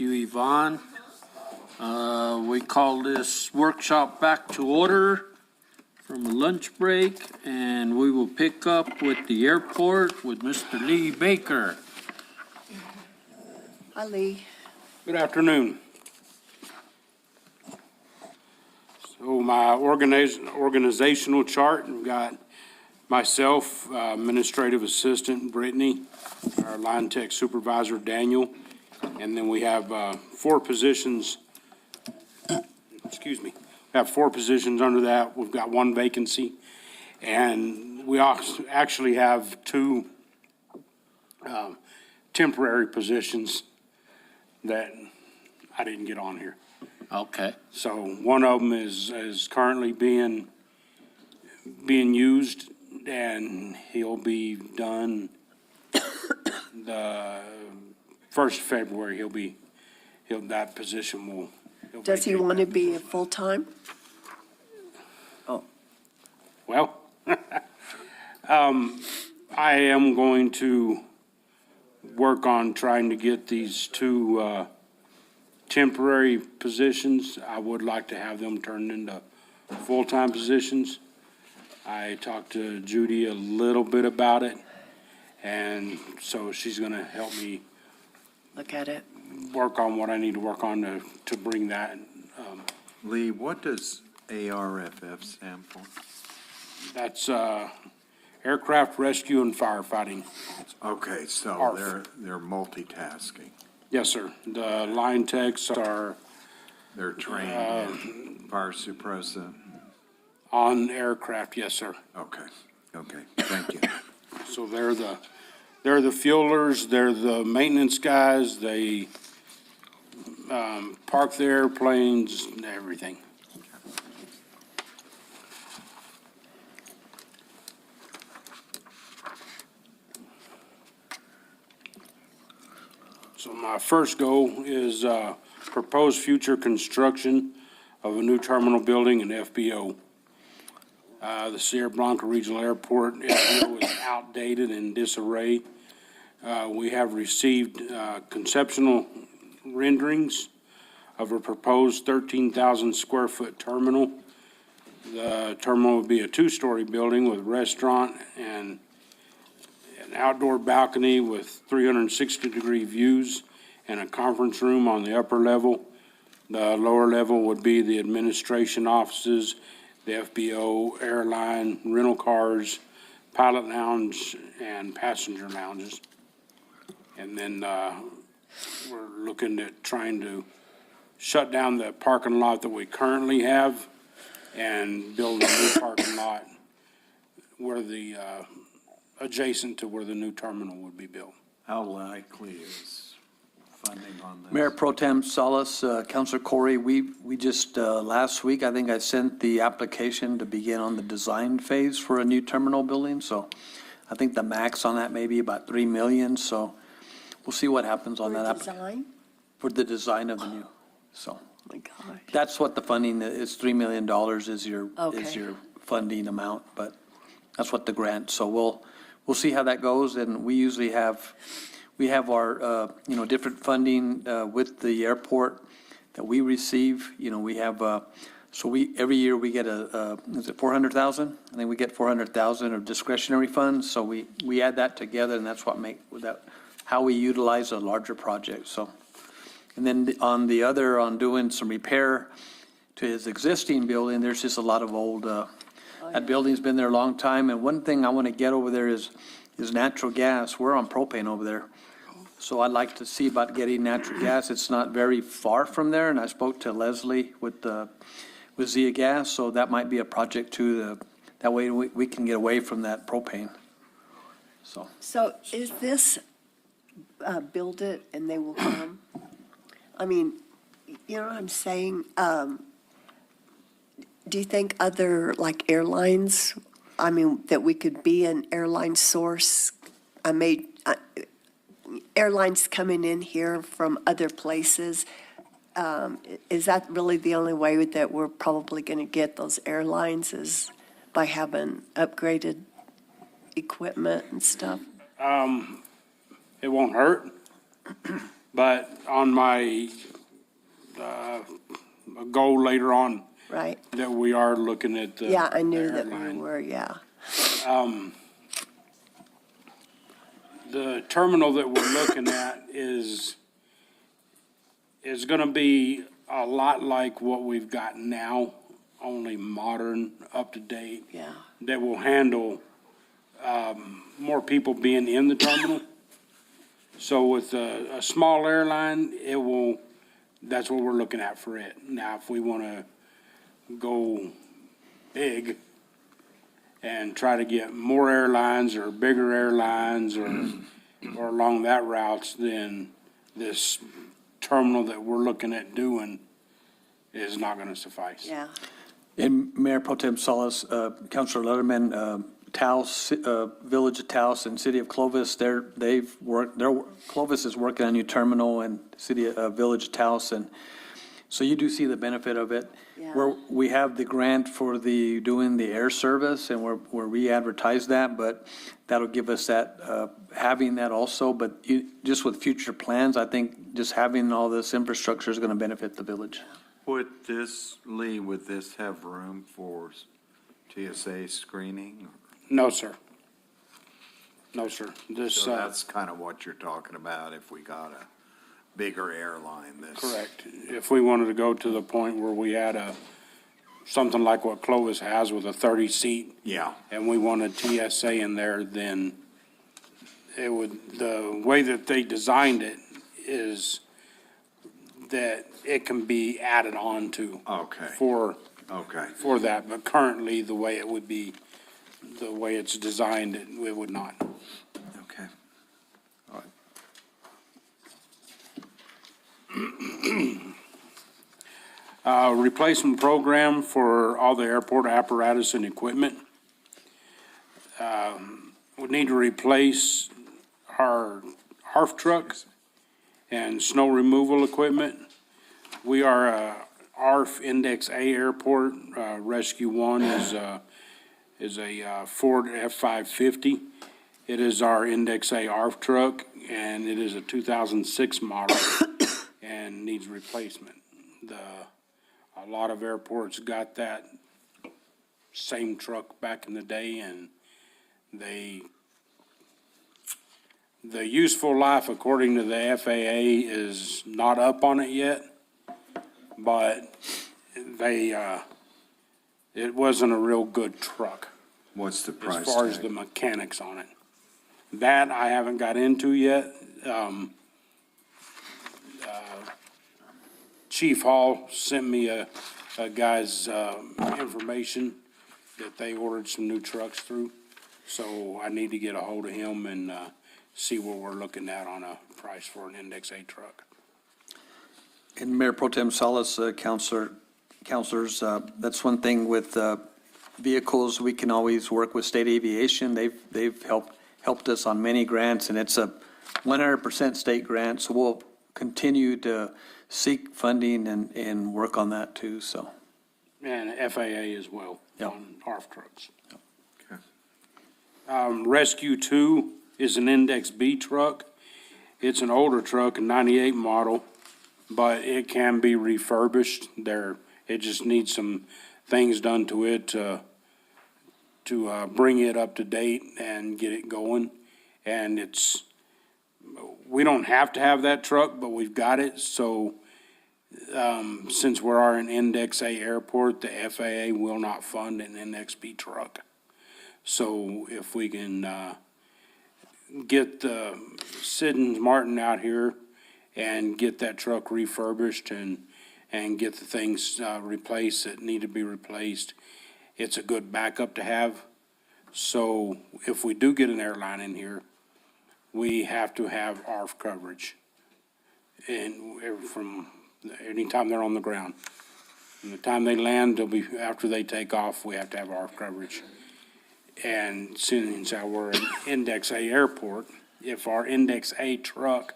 you, Yvonne. We call this workshop back to order from a lunch break, and we will pick up with the airport with Mr. Lee Baker. Hi, Lee. Good afternoon. So my organizational chart, we've got myself, administrative assistant Brittany, our line tech supervisor Daniel, and then we have four positions. Excuse me. We have four positions under that. We've got one vacancy, and we also actually have two temporary positions that I didn't get on here. Okay. So one of them is currently being used, and he'll be done the 1st of February. That position will. Does he want to be a full-time? Oh, Well, I am going to work on trying to get these two temporary positions. I would like to have them turned into full-time positions. I talked to Judy a little bit about it, and so she's going to help me look at it. work on what I need to work on to bring that. Lee, what does ARFF stand for? That's Aircraft Rescue and Firefighting. Okay, so ARF. they're multitasking. Yes, sir. The line techs are They're trained in fire suppressant. on aircraft, yes, sir. Okay, thank you. So they're the fuelers, they're the maintenance guys, they park the airplanes, everything. So my first goal is proposed future construction of a new terminal building in FBO. The Sierra Blanca Regional Airport FBO is outdated and disarray. We have received conceptual renderings of a proposed 13,000 square foot terminal. The terminal would be a two-story building with a restaurant and an outdoor balcony with 360-degree views and a conference room on the upper level. The lower level would be the administration offices, the FBO, airline, rental cars, pilot lounge, and passenger lounges. And then we're looking at trying to shut down the parking lot that we currently have and build a new parking lot where the adjacent to where the new terminal would be built. How likely is funding on this? Mayor Pro Tem Salas, Councilor Corey, we just, last week, I think I sent the application to begin on the design phase for a new terminal building. So I think the max on that may be about 3 million. So we'll see what happens on that. Design? For the design of the new, so. Oh, my gosh. That's what the funding is, $3 million is your Okay. funding amount, but that's what the grant, so we'll see how that goes, and we usually have our, different funding with the airport that we receive, we have, so every year we get is it 400,000? I think we get 400,000 of discretionary funds, so we add that together, and that's how we utilize a larger project, so. And then on doing some repair to his existing building, there's just a lot of old, that building's been there a long time. And one thing I want to get over there is natural gas. We're on propane over there. So I'd like to see about getting natural gas. It's not very far from there. And I spoke to Leslie with Zia Gas. So that might be a project too. That way we can get away from that propane. So is this build it and they will come? I mean, you know what I'm saying? Do you think other, like airlines, that we could be an airline source? Airlines coming in here from other places, is that really the only way that we're probably going to get those airlines is by having upgraded equipment and stuff? It won't hurt. But on my, goal later on, right? that we are looking at the. Yeah, I knew the that we airline. were, yeah. The terminal that we're looking at is gonna be a lot like what we've got now, only modern, up-to-date, Yeah, that will handle, more people being in the terminal. So with a small airline, that's what we're looking at for it. Now, if we wanna go big and try to get more airlines or bigger airlines or along that routes, then this terminal that we're looking at doing is not gonna suffice. yeah, And Mayor Pro Tem Salas, Councilor Letterman, Taos, Village of Taos and City of Clovis, Clovis is working on a new terminal, and Village of Taos, and so you do see the benefit of it. Yeah. We have the grant for doing the air service, and we're re-advertise that, but that'll give us that, having that also, but just with future plans, I think just having all this infrastructure is gonna benefit the village. Would this have room for TSA screening? No, sir. No, sir. This, So that's kind of what you're talking about if we got a bigger airline this. correct. If we wanted to go to the point where we had something like what Clovis has with a 30-seat, Yeah, and we wanted TSA in there, then the way that they designed it is that it can be added on to okay, for okay. that, but currently, the way it's designed, it would not. Okay. Replacement program for all the airport apparatus and equipment. We need to replace our HARF trucks and snow removal equipment. We are a ARF Index A airport. Rescue One is a Ford F-550. It is our Index A ARF truck, and it is a 2006 model and needs replacement. A lot of airports got that same truck back in the day, and the useful life, according to the FAA, is not up on it yet, but it wasn't a real good truck What's the price as far as tag? the mechanics on it. That I haven't got into yet. Chief Hall sent me a guy's information that they ordered some new trucks through. So I need to get a hold of him and see what we're looking at on a price for an Index A truck. And Mayor Pro Tem Salas, councilors, that's one thing with vehicles, we can always work with state aviation. They've helped us on many grants, and it's a 100% state grant, so we'll continue to seek funding and work on that too, so. And FAA as well Yep. on ARF trucks. Okay. Rescue 2 is an Index B truck. It's an older truck, a 98 model, but it can be refurbished there. It just needs some things done to it to bring it up to date and get it going. And we don't have to have that truck, but we've got it, so since we are an Index A airport, the FAA will not fund an Index B truck. So if we can get Sid and Martin out here and get that truck refurbished and get the things replaced that need to be replaced, it's a good backup to have. So if we do get an airline in here, we have to have ARF coverage. And from anytime they're on the ground. From the time they land, after they take off, we have to have ARF coverage. And since we're an Index A airport, if our Index A truck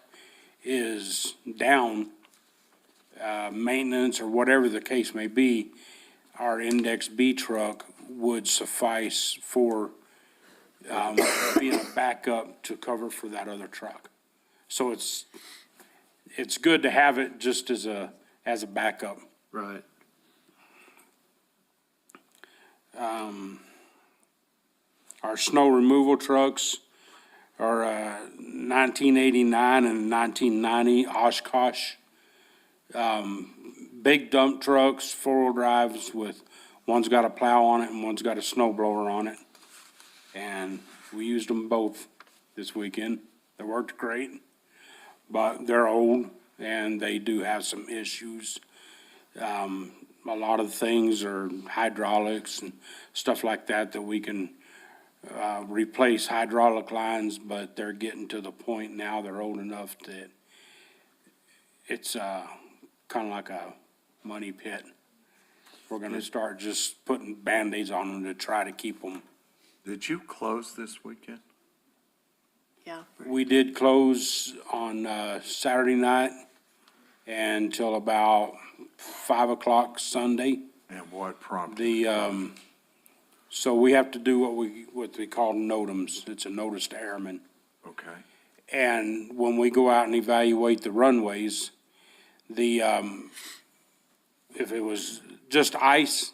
is down, maintenance or whatever the case may be, our Index B truck would suffice for being a backup to cover for that other truck. So it's good to have it just as a backup. Right. Our snow removal trucks are 1989 and 1990 Oshkosh. Big dump trucks, four-wheel drives with, one's got a plow on it and one's got a snow blower on it. And we used them both this weekend. They worked great, but they're old and they do have some issues. A lot of things are hydraulics and stuff like that that we can replace hydraulic lines, but they're getting to the point now, they're old enough that it's kind of like a money pit. We're gonna start just putting Band-Aids on them to try to keep them. Did you close this weekend? Yeah. We did close on Saturday night until about 5 o'clock Sunday. And what prompted? So we have to do what we call NOTAMs. It's a notice to airmen. Okay, And when we go out and evaluate the runways, if it was just ice,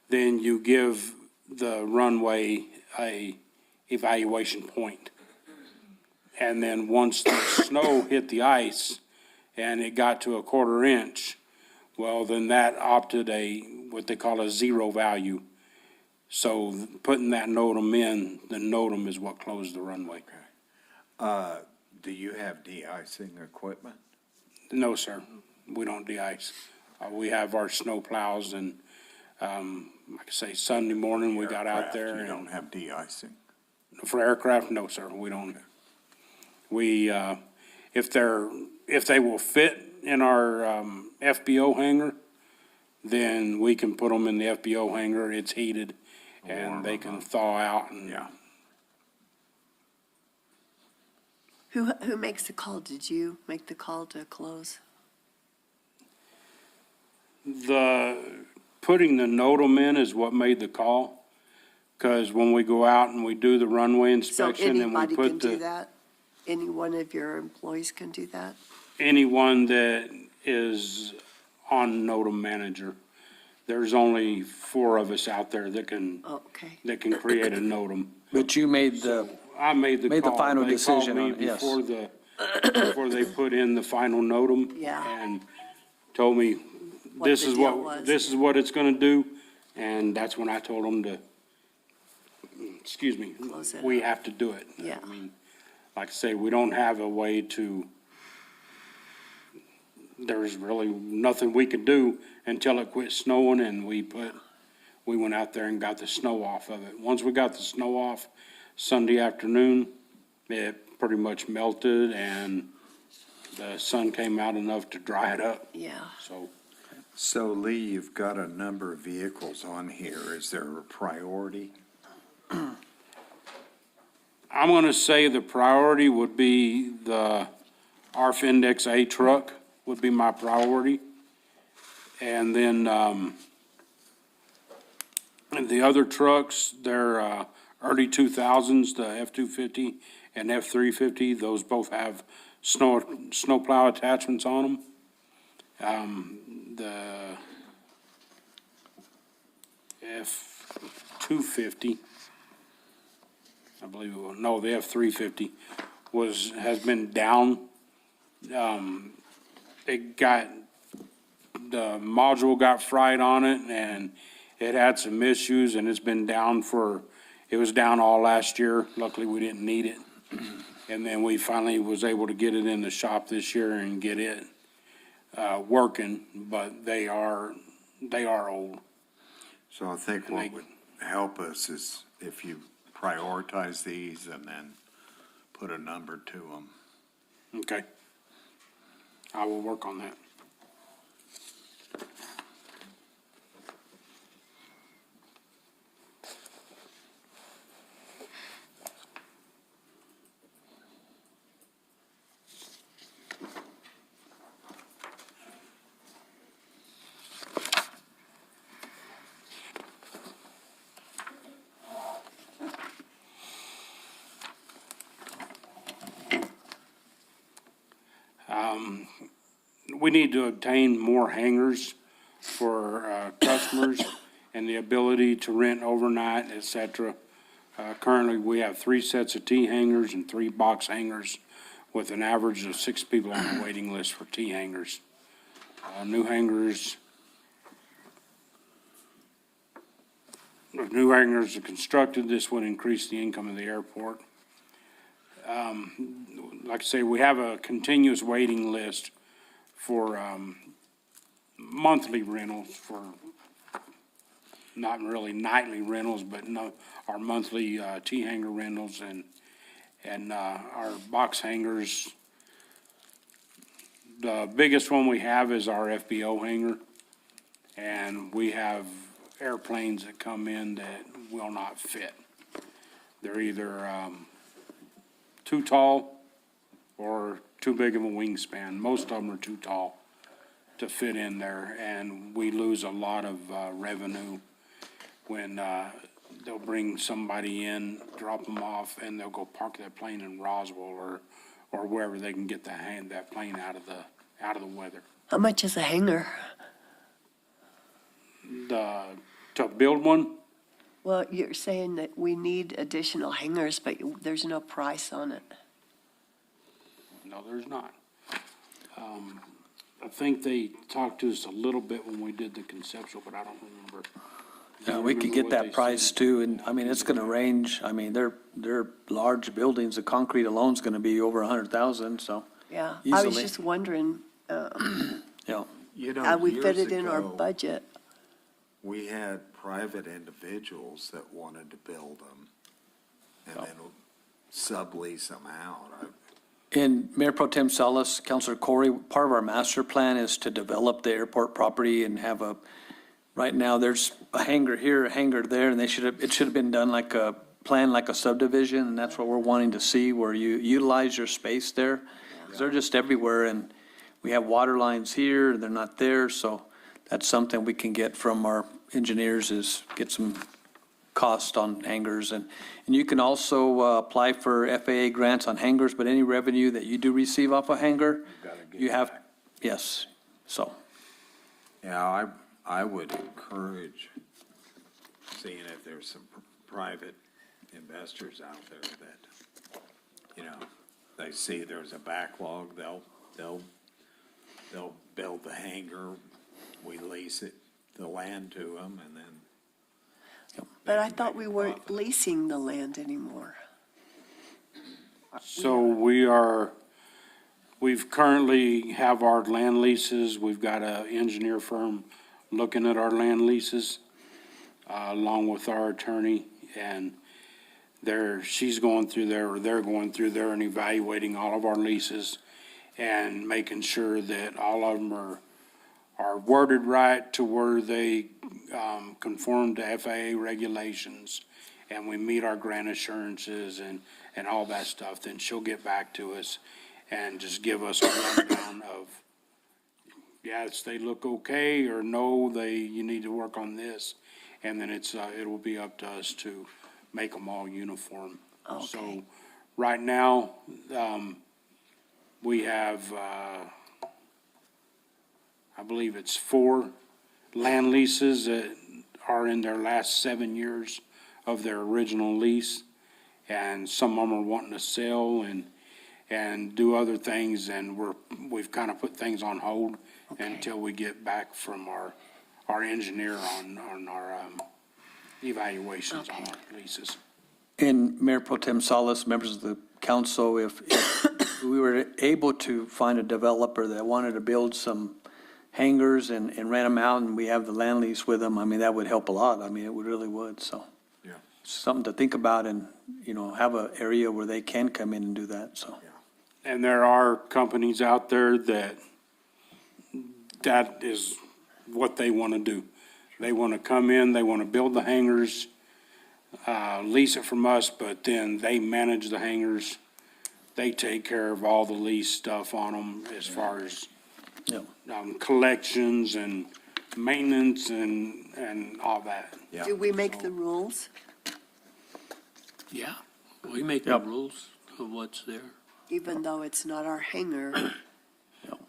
then you give the runway a evaluation point. And then once the snow hit the ice and it got to a quarter inch, well, then that opted what they call a zero value. So putting that NOTAM in, the NOTAM is what closed the runway. do you have de-icing equipment? No, sir, we don't de-ice. We have our snow plows and, like I say, Sunday morning, we got out Aircraft, there You and don't have de-icing? for aircraft, no, sir, we don't. We, if they will fit in our, FBO hangar, then we can put them in the FBO hangar, it's heated, and they can thaw out and. Yeah. Who makes the call? Did you make the call to close? Putting the NOTAM in is what made the call, because when we go out and we do the runway So inspection and we anybody can put do that? Any one of your employees can do that? anyone that is on NOTAM manager, there's only 4 of us out there that can Oh, okay. create a NOTAM. But you made the, I made the Made the call. final They called decision me on it, yes. Before they put in the final NOTAM. Yeah. And told me, What this the is deal what, was. this is what it's gonna do. And that's when I told them to, excuse me, Close it we up. have to do it. Yeah. I mean, like I say, we don't have a way to, there's really nothing we could do until it quit snowing and we went out there and got the snow off of it. Once we got the snow off Sunday afternoon, it pretty much melted and the sun came out enough to dry it up, Yeah. so. So Lee, you've got a number of vehicles on here. Is there a priority? I'm gonna say the priority would be the ARF Index A truck would be my priority. And then, and the other trucks, they're, early 2000s, the F-250 and F-350, those both have snow plow attachments on them. The F-250, I believe it was, no, the F-350 has been down. The module got fried on it and it had some issues and it's been down it was down all last year. Luckily, we didn't need it. And then we finally was able to get it in the shop this year and get it, working, but they are old. So I think what would help us is if you prioritize these and then put a number to them. Okay. I will work on that. we need to obtain more hangars for customers and the ability to rent overnight, et cetera. Currently, we have 3 sets of T hangars and 3 box hangars with an average of 6 people on the waiting list for T hangars. New hangars, if new hangars are constructed, this would increase the income of the airport. Like I say, we have a continuous waiting list for monthly rentals, for not really nightly rentals, but no, our monthly T hanger rentals and our box hangers. The biggest one we have is our FBO hangar, and we have airplanes that come in that will not fit. They're either too tall or too big of a wingspan. Most of them are too tall to fit in there, and we lose a lot of revenue when they'll bring somebody in, drop them off, and they'll go park that plane in Roswell or wherever they can get that plane out of the weather. How much is a hangar? To build one, Well, you're saying that we need additional hangars, but there's no price on it. no, there's not. I think they talked to us a little bit when we did the conceptual, but I don't remember. Do you Yeah, we could remember get what that they price said? too, and, I mean, it's gonna range, I mean, they're large buildings, the concrete alone's gonna be over 100,000, so, Yeah, I was Easily. just wondering yeah. You know, how we fit years it in our ago, budget. we had private individuals that wanted to build them and then sublease them out. And Mayor Pro Tem Salas, Councilor Corey, part of our master plan is to develop the airport property and have right now, there's a hangar here, a hangar there, and it should have been done like a plan, like a subdivision, and that's what we're wanting to see, where you utilize your space there. 'Cause they're just everywhere, and we have water lines here, they're not there, so that's something we can get from our engineers, is get some cost on hangars. And you can also apply for FAA grants on hangars, but any revenue that you do receive off a hangar, you have, yes, so. Yeah, I would encourage, seeing if there's some private investors out there that, you know, they see there's a backlog, they'll build the hangar, we lease it, the land to them, and then. But I thought we weren't leasing the land anymore. So we've currently have our land leases. We've got an engineer firm looking at our land leases, along with our attorney. And she's going through there, or they're going through there and evaluating all of our leases and making sure that all of them are worded right to where they conform to FAA regulations, and we meet our grant assurances and all that stuff. Then she'll get back to us and just give us a rundown of, yes, they look okay, or no, you need to work on this. And then it will be up to us to make them all uniform. Okay. So right now, we have, I believe it's 4 land leases that are in their last 7 years of their original lease. And some of them are wanting to sell and do other things, and we've kind of put things on hold until we get back from our engineer on our evaluations on our leases. And Mayor Pro Tem Salas, members of the council, if we were able to find a developer that wanted to build some hangars and rent them out, and we have the land lease with them, I mean, that would help a lot. I mean, it really would, so. Yeah. Something to think about, and, have an area where they can come in and do that, so. And there are companies out there that is what they want to do. They want to come in, they want to build the hangars, lease it from us, but then they manage the hangars. They take care of all the lease stuff on them as far as Yeah. collections and maintenance and all that. Yeah. Do we make the rules, Yeah, we make the Yep. rules of what's there. even though it's not our hangar?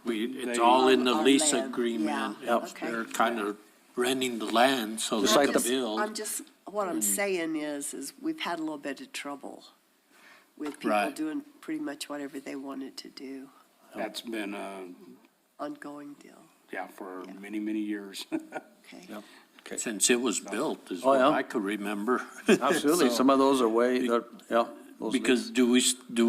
It's They- all in the Our lease land, agreement. yeah, It's- okay. They're kind of renting the land so Just they like can the- build. I'm just, what I'm saying is we've had a little bit of trouble with people Right. doing pretty much whatever they wanted to do, That's been, ongoing deal, yeah, for many, many years. okay? Yep. Okay. Since it was built is Oh, what yeah. I could remember. Absolutely, So- some of those are way, yeah. those Because do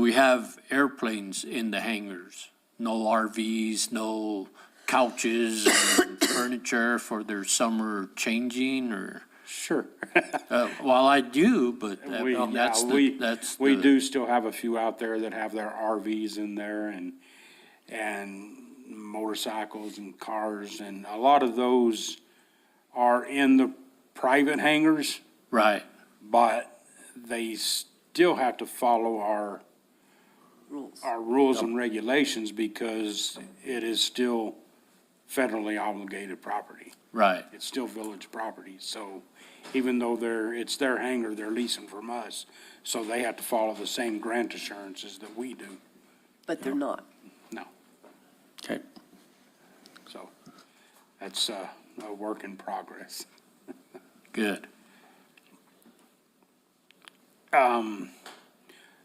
we have airplanes in the hangars? No RVs, no couches and furniture for their summer changing or? Sure. Well, I do, but We, that's yeah, that's we the- do still have a few out there that have their RVs in there and motorcycles and cars, and a lot of those are in the private hangars, Right, but they still have to follow our Rules. rules and regulations because it is still federally obligated property. right, It's still village property, so even though it's their hangar, they're leasing from us, so they have to follow the same grant assurances that we do. But they're not. No, Okay, so that's a work in progress. good.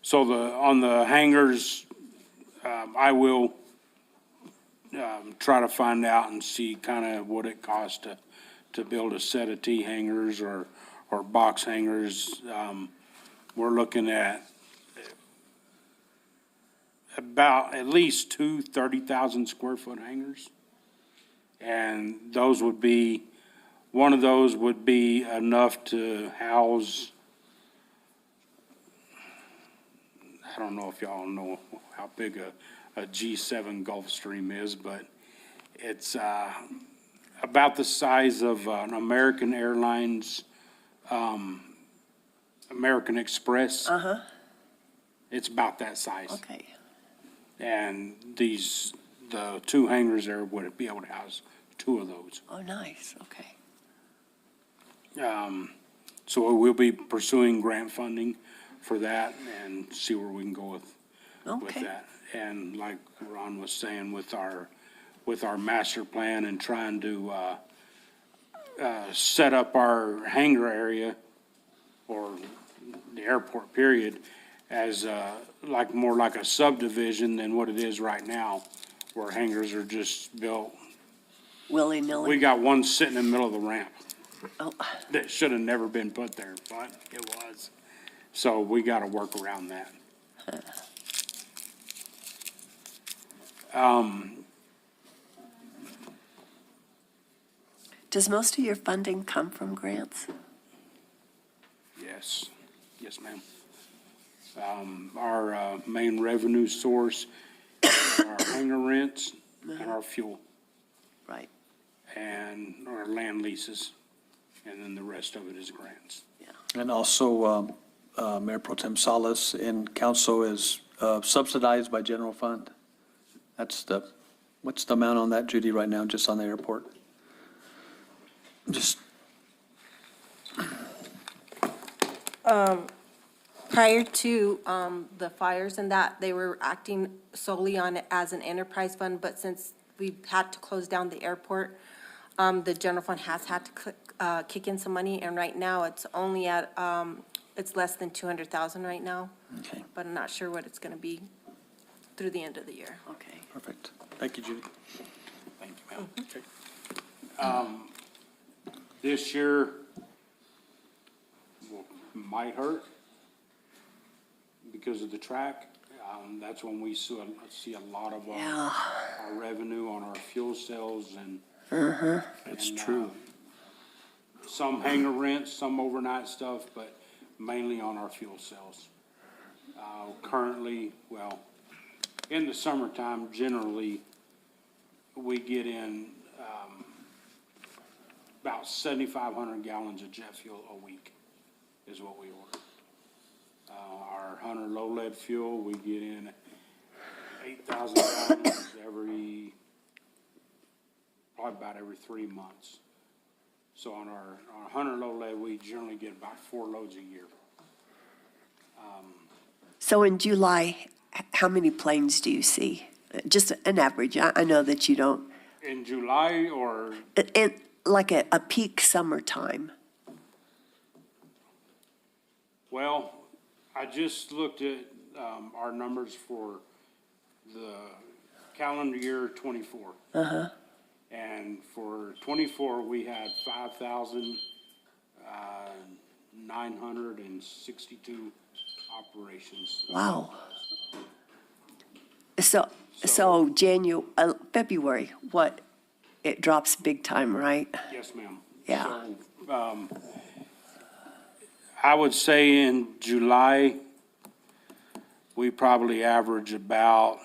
So on the hangars, I will, try to find out and see kind of what it costs to build a set of T hangars or box hangars. We're looking at about at least 30,000 square foot hangars. And those would be, one of those would be enough to house, I don't know if y'all know how big a G7 Gulfstream is, but it's about the size of an American Airlines, American Express. Uh-huh, It's about that size. okay. And the two hangars there would be able to house two of those. Oh, nice, okay. So we'll be pursuing grant funding for that and see where we can go with Okay. that. And like Ron was saying, with our master plan and trying to, set up our hangar area or the airport period as, more like a subdivision than what it is right now, where hangars are just built. We Willy-nilly. got one sitting in the middle of the ramp Oh, that should have never been put there, but it was. So we gotta work around that. does most of your funding come from grants? Yes, yes, ma'am. Our main revenue source is our hangar rents and our fuel Right, and our land leases, and then the rest of it is grants. and also, Mayor Pro Tem Salas in council is subsidized by general fund. What's the amount on that, Judy, right now, just on the airport? Just, Prior to the fires and that, they were acting solely on it as an enterprise fund, but since we've had to close down the airport, the general fund has had to kick in some money, and right now, it's only at, it's less than 200,000 right now, okay, but I'm not sure what it's gonna be through the end of the year. okay. perfect. Thank you, Judy. Thank you, ma'am. This year might hurt because of the track. That's when we see a lot of Yeah, our revenue on our fuel sales and. That's and, true. Some hangar rents, some overnight stuff, but mainly on our fuel sales. Currently, well, in the summertime, generally, we get in, about 7,500 gallons of jet fuel a week is what we order. Our Hunter low lead fuel, we get in 8,000 gallons probably about every 3 months. So on our Hunter low lead, we generally get about 4 loads a year. so in July, how many planes do you see Just an average. I know that you don't, In July or, like a peak summertime. well, I just looked at, our numbers for the calendar year '24. And for '24, we had 5,962 operations. Wow. So February, what, it drops big time, right? Yes, ma'am. Yeah. So, I would say in July, we probably average about,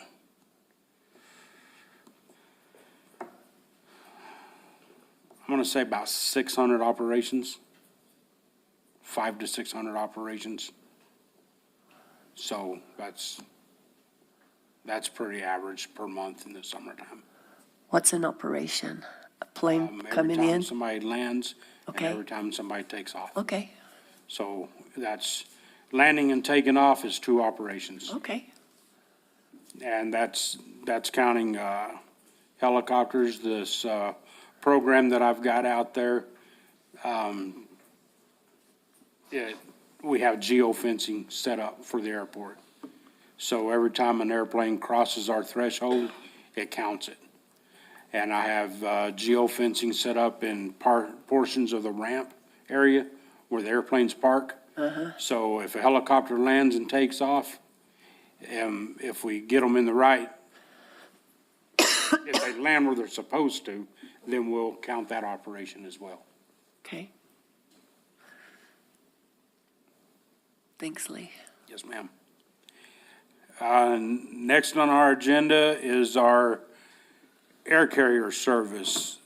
I'm gonna say about 600 operations, 500 to 600 operations. So that's pretty average per month in the summertime. What's an operation? A plane coming Every time in? somebody lands and Okay. every time somebody takes off. Okay, So that's, landing and taking off is 2 operations. okay. And that's counting helicopters, this program that I've got out there. We have geofencing set up for the airport. So every time an airplane crosses our threshold, it counts it. And I have geofencing set up in portions of the ramp area where the airplanes park. So if a helicopter lands and takes off, if we get them in the right, if they land where they're supposed to, then we'll count that operation as well. Okay. Thanks, Lee. Yes, ma'am. Next on our agenda is our air carrier service.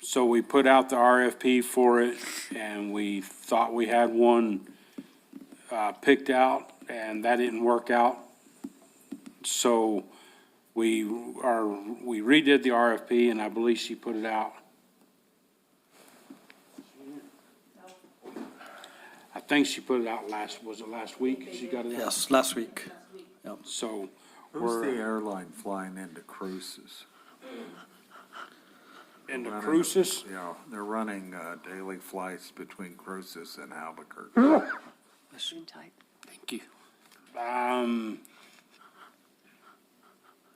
So we put out the RFP for it, and we thought we had one picked out, and that didn't work out. So we redid the RFP, and I believe she put it out. I think she put it out was it last week? She got it out? Yes, last week. So Who's we're the airline flying into Cruces? in the Running- cruises. Yeah, they're running daily flights between Cruces and Albuquerque. Zoom tight. Thank you.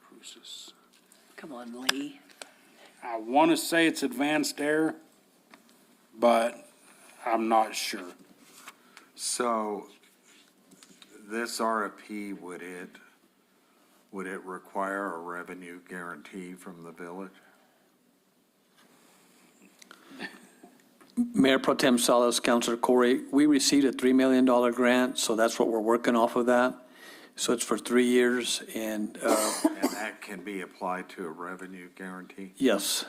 Cruises. Come on, Lee. I want to say it's Advanced Air, but I'm not sure. So this RFP, would it require a revenue guarantee from the village? Mayor Pro Tem Salas, Councilor Corey, we received a $3 million grant, so that's what we're working off of that. So it's for 3 years, and And that can be applied to a revenue guarantee? yes,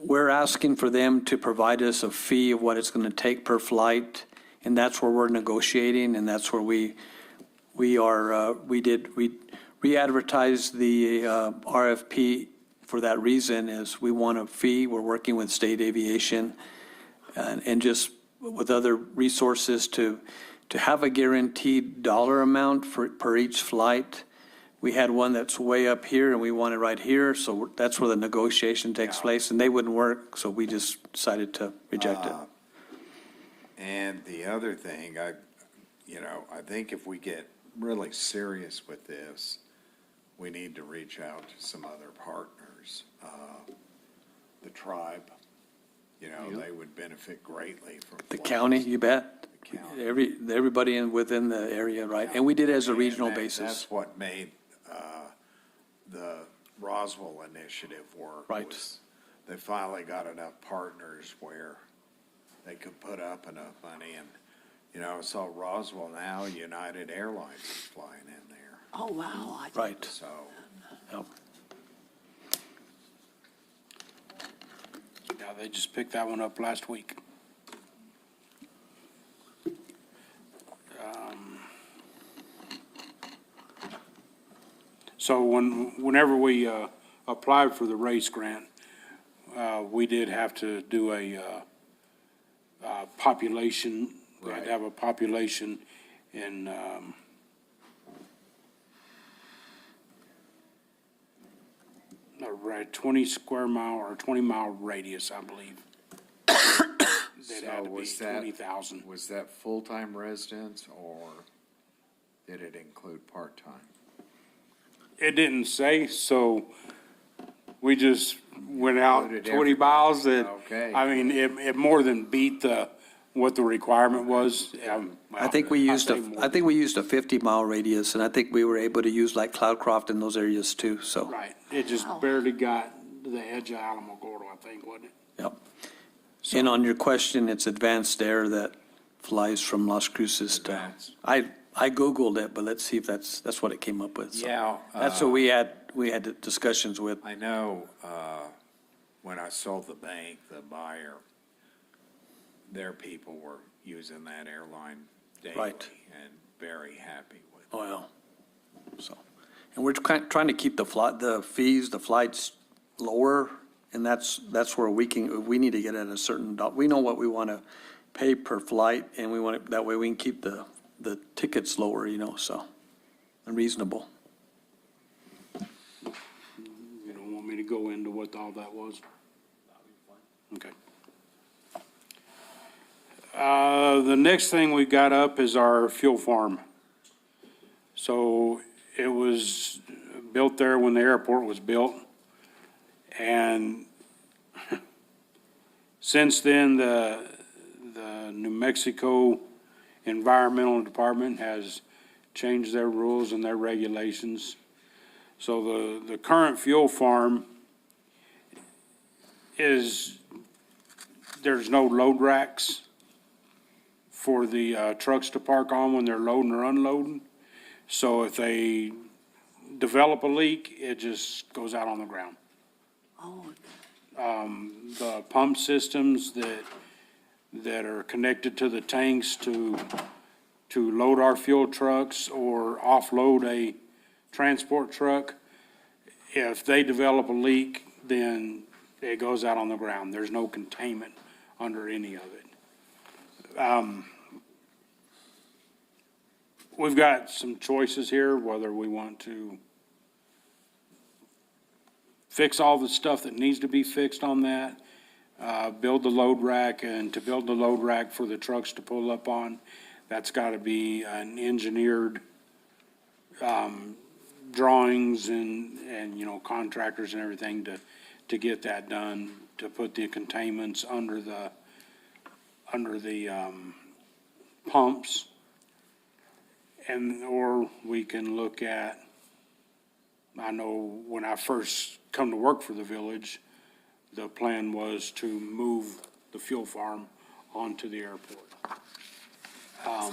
we're asking for them to provide us a fee of what it's going to take per flight, and that's where we're negotiating, and that's where we re-advertised the RFP for that reason, is we want a fee. We're working with state aviation and just with other resources to have a guaranteed dollar amount per each flight. We had one that's way up here and we want it right here, so that's where the negotiation takes place, and they wouldn't work, so we just decided to reject it. And the other thing, I think if we get really serious with this, we need to reach out to some other partners. The tribe, they would benefit greatly from. The flights. county, you bet. The county. Everybody within the area, right? And we did it as a regional And basis. That's what made the Roswell initiative work. Right. was They finally got enough partners where they could put up enough money, and, so Roswell now, United Airlines is flying in there, Oh, wow. Right. so. Yep. Yeah, they just picked that one up last week. So whenever we applied for the race grant, we did have to do a population. We had to have a population in a 20 square mile or 20-mile radius, I believe. They'd So have to be was that- 20,000. Was that full-time residents or did it include part-time? It didn't say, so we just went out Included 20 everybody. miles that, Okay. I mean, it more than beat what the requirement was. I think we used a 50-mile radius, and I think we were able to use like Cloudcroft in those areas too, so. Right, it just barely got the edge of Alamogordo, I think, wasn't it? Yep. And on your question, it's advanced air that flies from Las Cruces to, Advanced. I Googled it, but let's see if that's what it came up with. So Yeah, That's what we had discussions with. I know, when I sold the bank, the buyer, their people were using that airline daily Right. and very happy with it. Oil. So, and we're trying to keep the flights lower, and that's where we need to get at a certain, we know what we want to pay per flight, and we want it, that way we can keep the tickets lower, so, and reasonable. You don't want me to go into what all that was? Okay. The next thing we got up is our fuel farm. So it was built there when the airport was built. And since then, the New Mexico Environmental Department has changed their rules and their regulations. So the current fuel farm there's no load racks for the trucks to park on when they're loading or unloading. So if they develop a leak, it just goes out on the ground. Oh, The pump systems that are connected to the tanks to load our fuel trucks or offload a transport truck, if they develop a leak, then it goes out on the ground. There's no containment under any of it. We've got some choices here, whether we want to fix all the stuff that needs to be fixed on that, build the load rack, and to build the load rack for the trucks to pull up on, that's got to be an engineered drawings and, contractors and everything to get that done, to put the containments under the pumps. Or we can look at, I know when I first come to work for the village, the plan was to move the fuel farm onto the airport.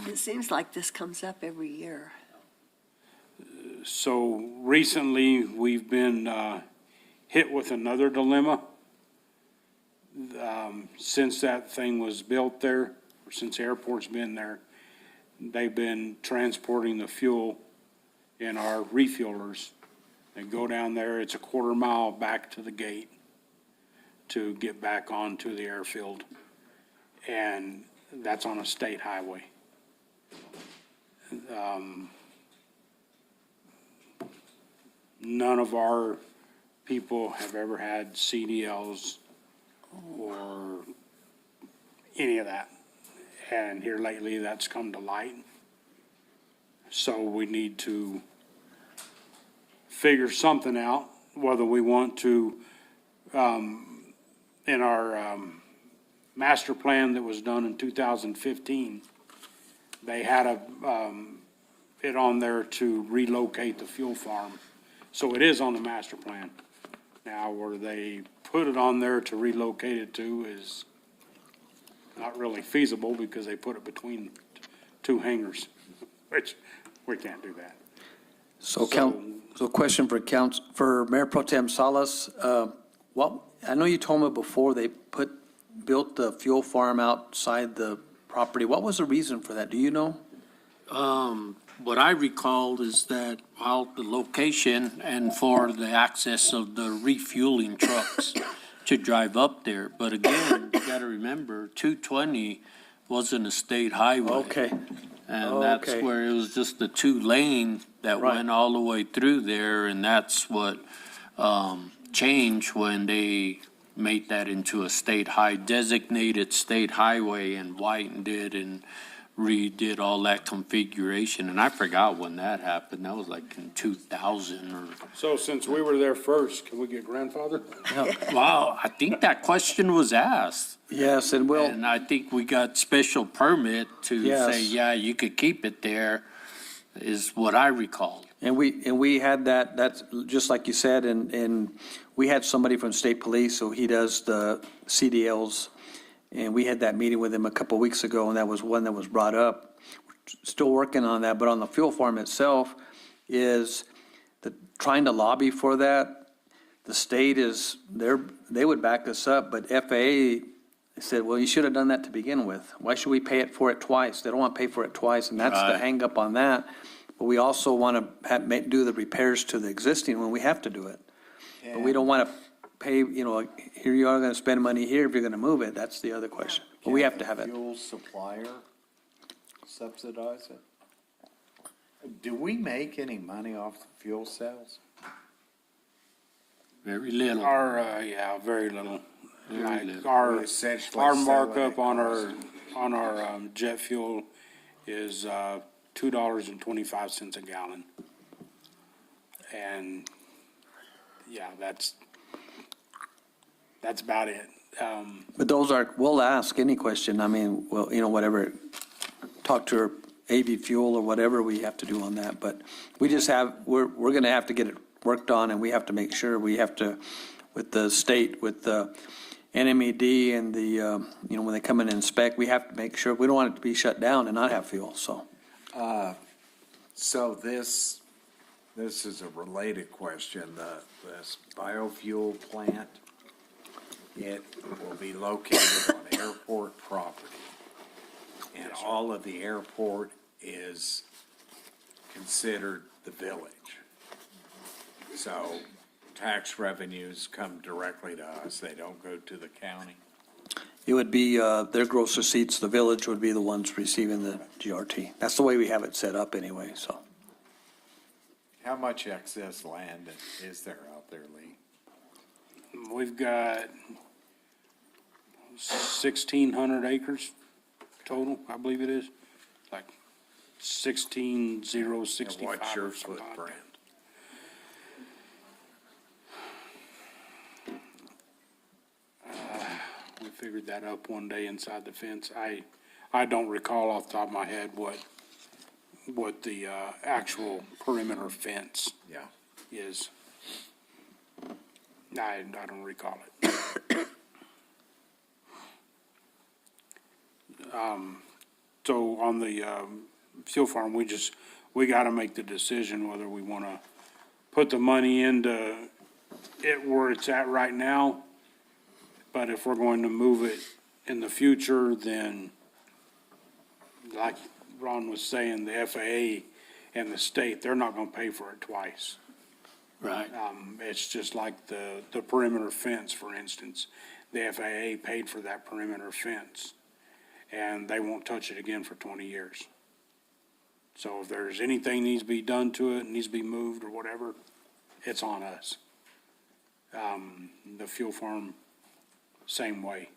it seems like this comes up every year. So recently, we've been hit with another dilemma. Since that thing was built there, or since the airport's been there, they've been transporting the fuel in our refuelers. They go down there, it's a quarter mile back to the gate to get back onto the airfield. And that's on a state highway. None of our people have ever had CDLs or any of that. And here lately, that's come to light. So we need to figure something out, whether we want to, in our master plan that was done in 2015, they had it on there to relocate the fuel farm. So it is on the master plan. Now, where they put it on there to relocate it to is not really feasible because they put it between two hangars, which we can't do that. So question for Mayor Pro Tem Salas. I know you told me before they built the fuel farm outside the property. What was the reason for that? Do you know? What I recalled is that, the location and for the access of the refueling trucks to drive up there. But again, you gotta remember, 220 wasn't a state highway. Okay. And that's Okay. where it was just the 2 lane that Right. went all the way through there, and that's what, change when they made that into a designated state highway and widened it and redid all that configuration. And I forgot when that happened. That was like in 2000 or, So since we were there first, can we get grandfather? wow, I think that question was asked. Yes, and we'll, And I think we got special permit to say, Yes. yeah, you could keep it there, is what I recalled. and we had that's just like you said, and we had somebody from state police, so he does the CDLs. And we had that meeting with him a couple of weeks ago, and that was one that was brought up. Still working on that, but on the fuel farm itself is trying to lobby for that. The state they would back us up, but FAA said, well, you should have done that to begin with. Why should we pay for it twice? They don't want to pay for it twice, and that's the Right. hang up on that. But we also want to do the repairs to the existing when we have to do it. But we don't want to pay, here you are going to spend money here if you're going to move it. That's the other question. But we have to have it. Can the fuel supplier subsidize it? Do we make any money off the fuel sales? Very little. Yeah, very little. Like little. our, We essentially our sell it markup at on cost. our jet fuel is $2.25 a gallon. And, yeah, that's about it. But we'll ask any question. I mean, well, whatever, talk to our AV Fuel or whatever we have to do on that. But we just we're going to have to get it worked on, and we have to make sure we have to, with the state, with the NMED and the, when they come in and inspect, we have to make sure, we don't want it to be shut down and not have fuel, so. So this is a related question. This biofuel plant, it will be located on airport property. And all of the airport is considered the village. So tax revenues come directly to us. They don't go to the county. It would be, their gross receipts, the village would be the ones receiving the GRT. That's the way we have it set up anyway, so. How much excess land is there out there, Lee? We've got 1,600 acres total, I believe it is, like 16,065 And what's your or something like footprint? that. We figured that up one day inside the fence. I don't recall off the top of my head what the actual perimeter fence Yeah. is. I don't recall it. So on the fuel farm, we gotta make the decision whether we wanna put the money into it where it's at right now. But if we're going to move it in the future, then like Ron was saying, the FAA and the state, they're not gonna pay for it twice. Right. It's just like the perimeter fence, for instance. The FAA paid for that perimeter fence, and they won't touch it again for 20 years. So if there's anything needs to be done to it, needs to be moved or whatever, it's on us. The fuel farm, same way.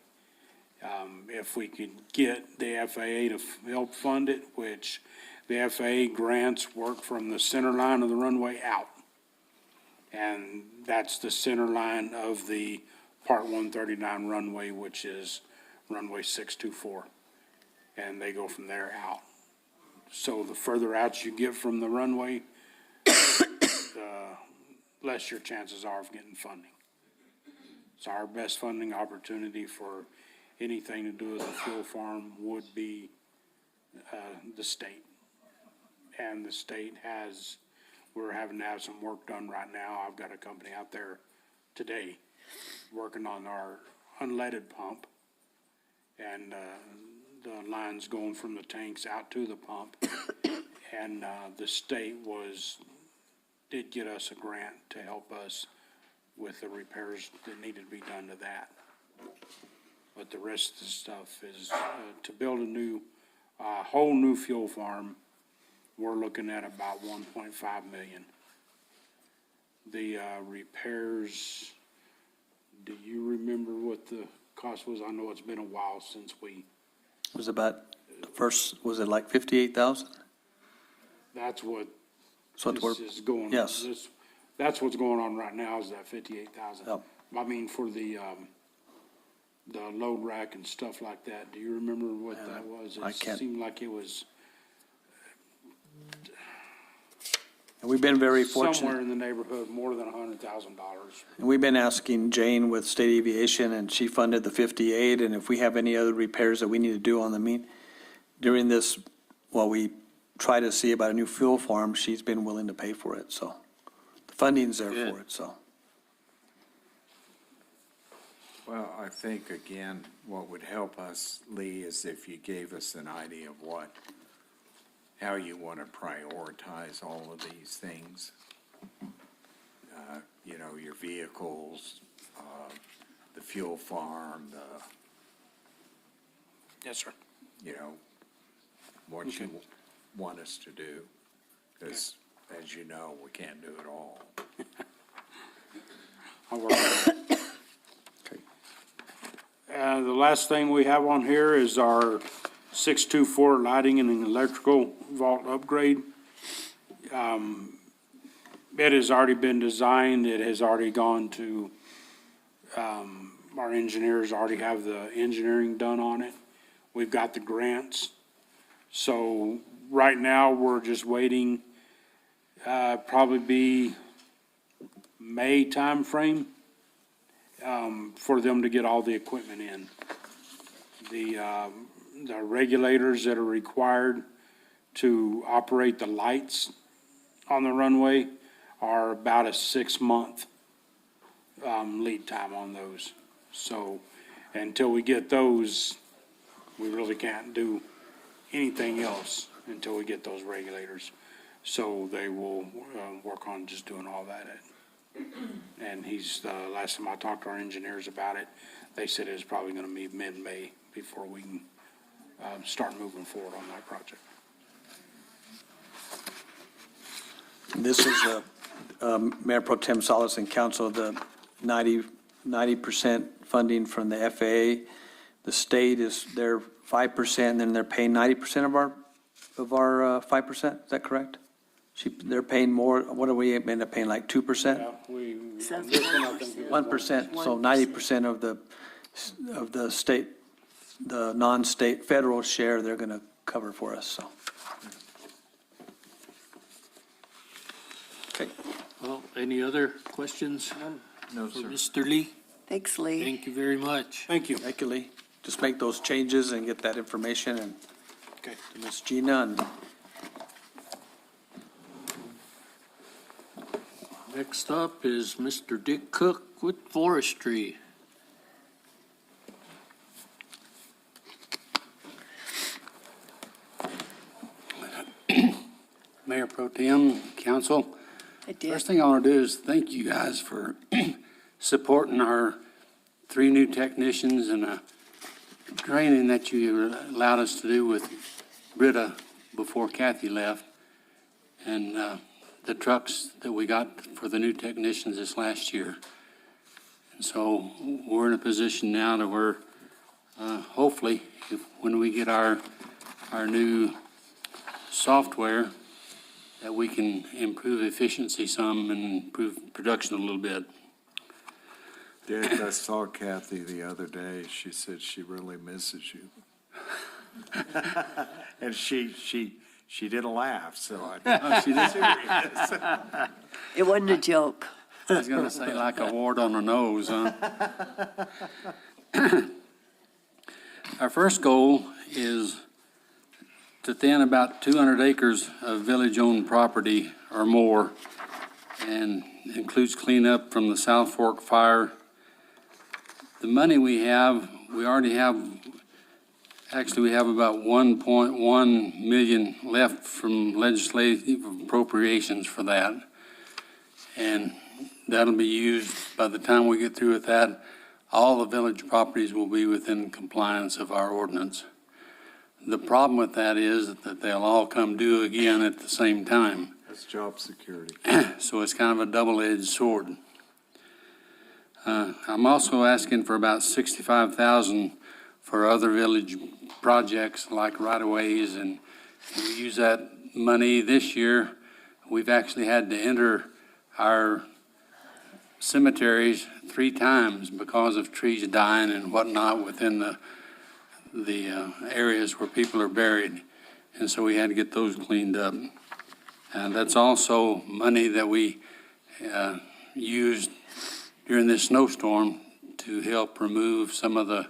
If we could get the FAA to help fund it, which the FAA grants work from the center line of the runway out. And that's the center line of the Part 139 runway, which is runway 624. And they go from there out. So the further out you get from the runway, the less your chances are of getting funding. So our best funding opportunity for anything to do with the fuel farm would be the state. And the state we're having to have some work done right now. I've got a company out there today working on our unleaded pump. And the lines going from the tanks out to the pump. And the state did get us a grant to help us with the repairs that needed to be done to that. But the rest of the stuff is, to build a whole new fuel farm, we're looking at about 1.5 million. The repairs Do you remember what the cost was? I know it's been a while since we, Was about, the first, was it like 58,000? that's what So this we're, is going on. yes. That's what's going on right now is that 58,000. Yep. I mean, for the load rack and stuff like that. Do you remember what that was? I can't- It seemed like it was and we've been very somewhere fortunate. in the neighborhood, more than $100,000. And we've been asking Jane with State Aviation, and she funded the 58, and if we have any other repairs that we need to do on the mean, during this, while we try to see about a new fuel farm, she's been willing to pay for it, so. The funding's there Good. for it, so. Well, I think, again, what would help us, Lee, is if you gave us an idea of how you want to prioritize all of these things. You know, your vehicles, the fuel farm, Yes, sir. you know, what you want us to do. Because, as you know, we can't do it all. I'll work on it. The last thing we have on here is our 624 lighting and electrical vault upgrade. It has already been designed, it has already gone to, our engineers already have the engineering done on it. We've got the grants. So right now, we're just waiting, probably be May timeframe, for them to get all the equipment in. The regulators that are required to operate the lights on the runway are about a 6-month, lead time on those. So until we get those, we really can't do anything else until we get those regulators. So they will, work on just doing all that. And last time I talked to our engineers about it, they said it was probably gonna be mid-May before we can, start moving forward on that project. This is, Mayor Pro Tem Salas and Council, the 90% funding from the FAA. The state is their 5%, and then they're paying 90% of our 5%, is that correct? They're paying more, what are we end up paying, like 2%? Yeah, we, Sounds this one, I think it was 1%, so 90% of the state, the non-state federal share, they're gonna cover for us, so. Okay. Well, any other questions No, for Mr. Lee? Thanks, Lee. Thank you very much. Thank you. Thank you, Lee. Just make those changes and get that information and Okay. to Ms. Gina and Next up is Mr. Dick Cook with Forestry. Mayor Pro Tem, Council. I did. First thing I want to do is thank you guys for supporting our 3 new technicians and training that you allowed us to do with Britta before Kathy left. And the trucks that we got for the new technicians this last year. And so we're in a position now to where hopefully when we get our new software, that we can improve efficiency some and improve production a little bit. Dick, I saw Kathy the other day. She said she really misses you. And she didn't laugh, so I. She did. It wasn't a joke. I was gonna say like a wart on the nose, huh? Our first goal is to thin about 200 acres of village-owned property or more, and includes cleanup from the South Fork fire. The money we already have, actually, we have about 1.1 million left from legislative appropriations for that. And that'll be used, by the time we get through with that, all the village properties will be within compliance of our ordinance. The problem with that is that they'll all come due again at the same time. That's job security. So it's kind of a double-edged sword. I'm also asking for about 65,000 for other village projects like right-of-ways, and we use that money this year. We've actually had to enter our cemeteries 3 times because of trees dying and whatnot within the areas where people are buried. And so we had to get those cleaned up. And that's also money that we used during this snowstorm to help remove some of the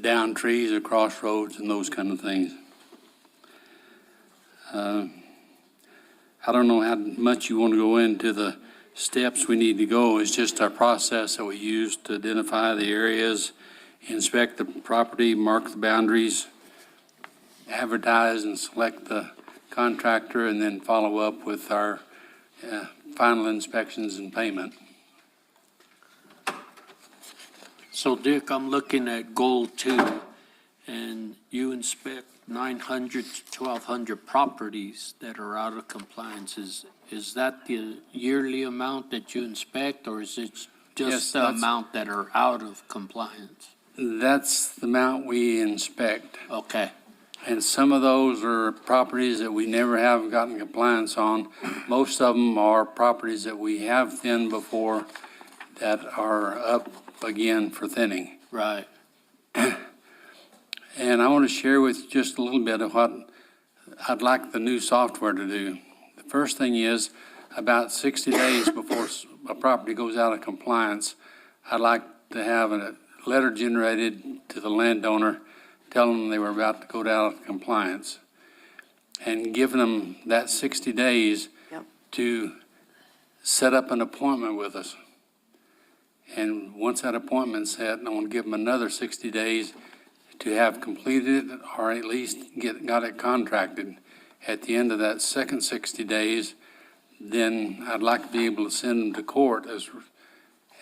down trees across roads and those kind of things. I don't know how much you want to go into the steps we need to go. It's just our process that we use to identify the areas, inspect the property, mark the boundaries, advertise and select the contractor, and then follow up with our final inspections and payment. So Dick, I'm looking at goal 2, and you inspect 900 to 1,200 properties that are out of compliance. Is that the yearly amount that you inspect, or is it Yes, just the that's- amount that are out of compliance? That's the amount we inspect. Okay, And some of those are properties that we never have gotten compliance on. Most of them are properties that we have thinned before that are up again for thinning. right. And I want to share with you just a little bit of what I'd like the new software to do. The first thing is, about 60 days before a property goes out of compliance, I'd like to have a letter generated to the landowner telling them they were about to go out of compliance, and giving them that 60 days Yep. to set up an appointment with us. And once that appointment's set, I want to give them another 60 days to have completed it, or at least got it contracted. At the end of that second 60 days, then I'd like to be able to send them to court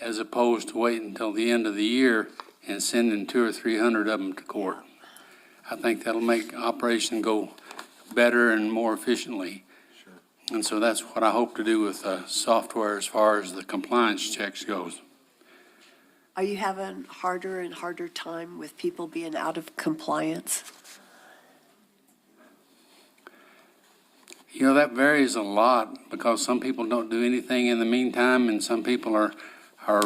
as opposed to waiting until the end of the year and sending 200 or 300 of them to court. I think that'll make operation go better and more efficiently. And so that's what I hope to do with software as far as the compliance checks goes. Are you having harder and harder time with people being out of compliance? You know, that varies a lot because some people don't do anything in the meantime, and some people are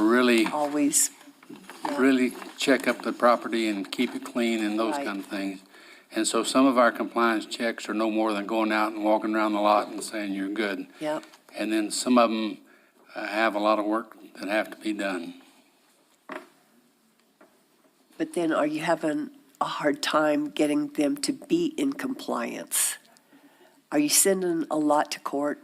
really Always, really check up the property and keep it clean and those Right. kind of things. And so some of our compliance checks are no more than going out and walking around the lot and saying you're good. yep. And then some of them have a lot of work that have to be done. But then are you having a hard time getting them to be in compliance? Are you sending a lot to court?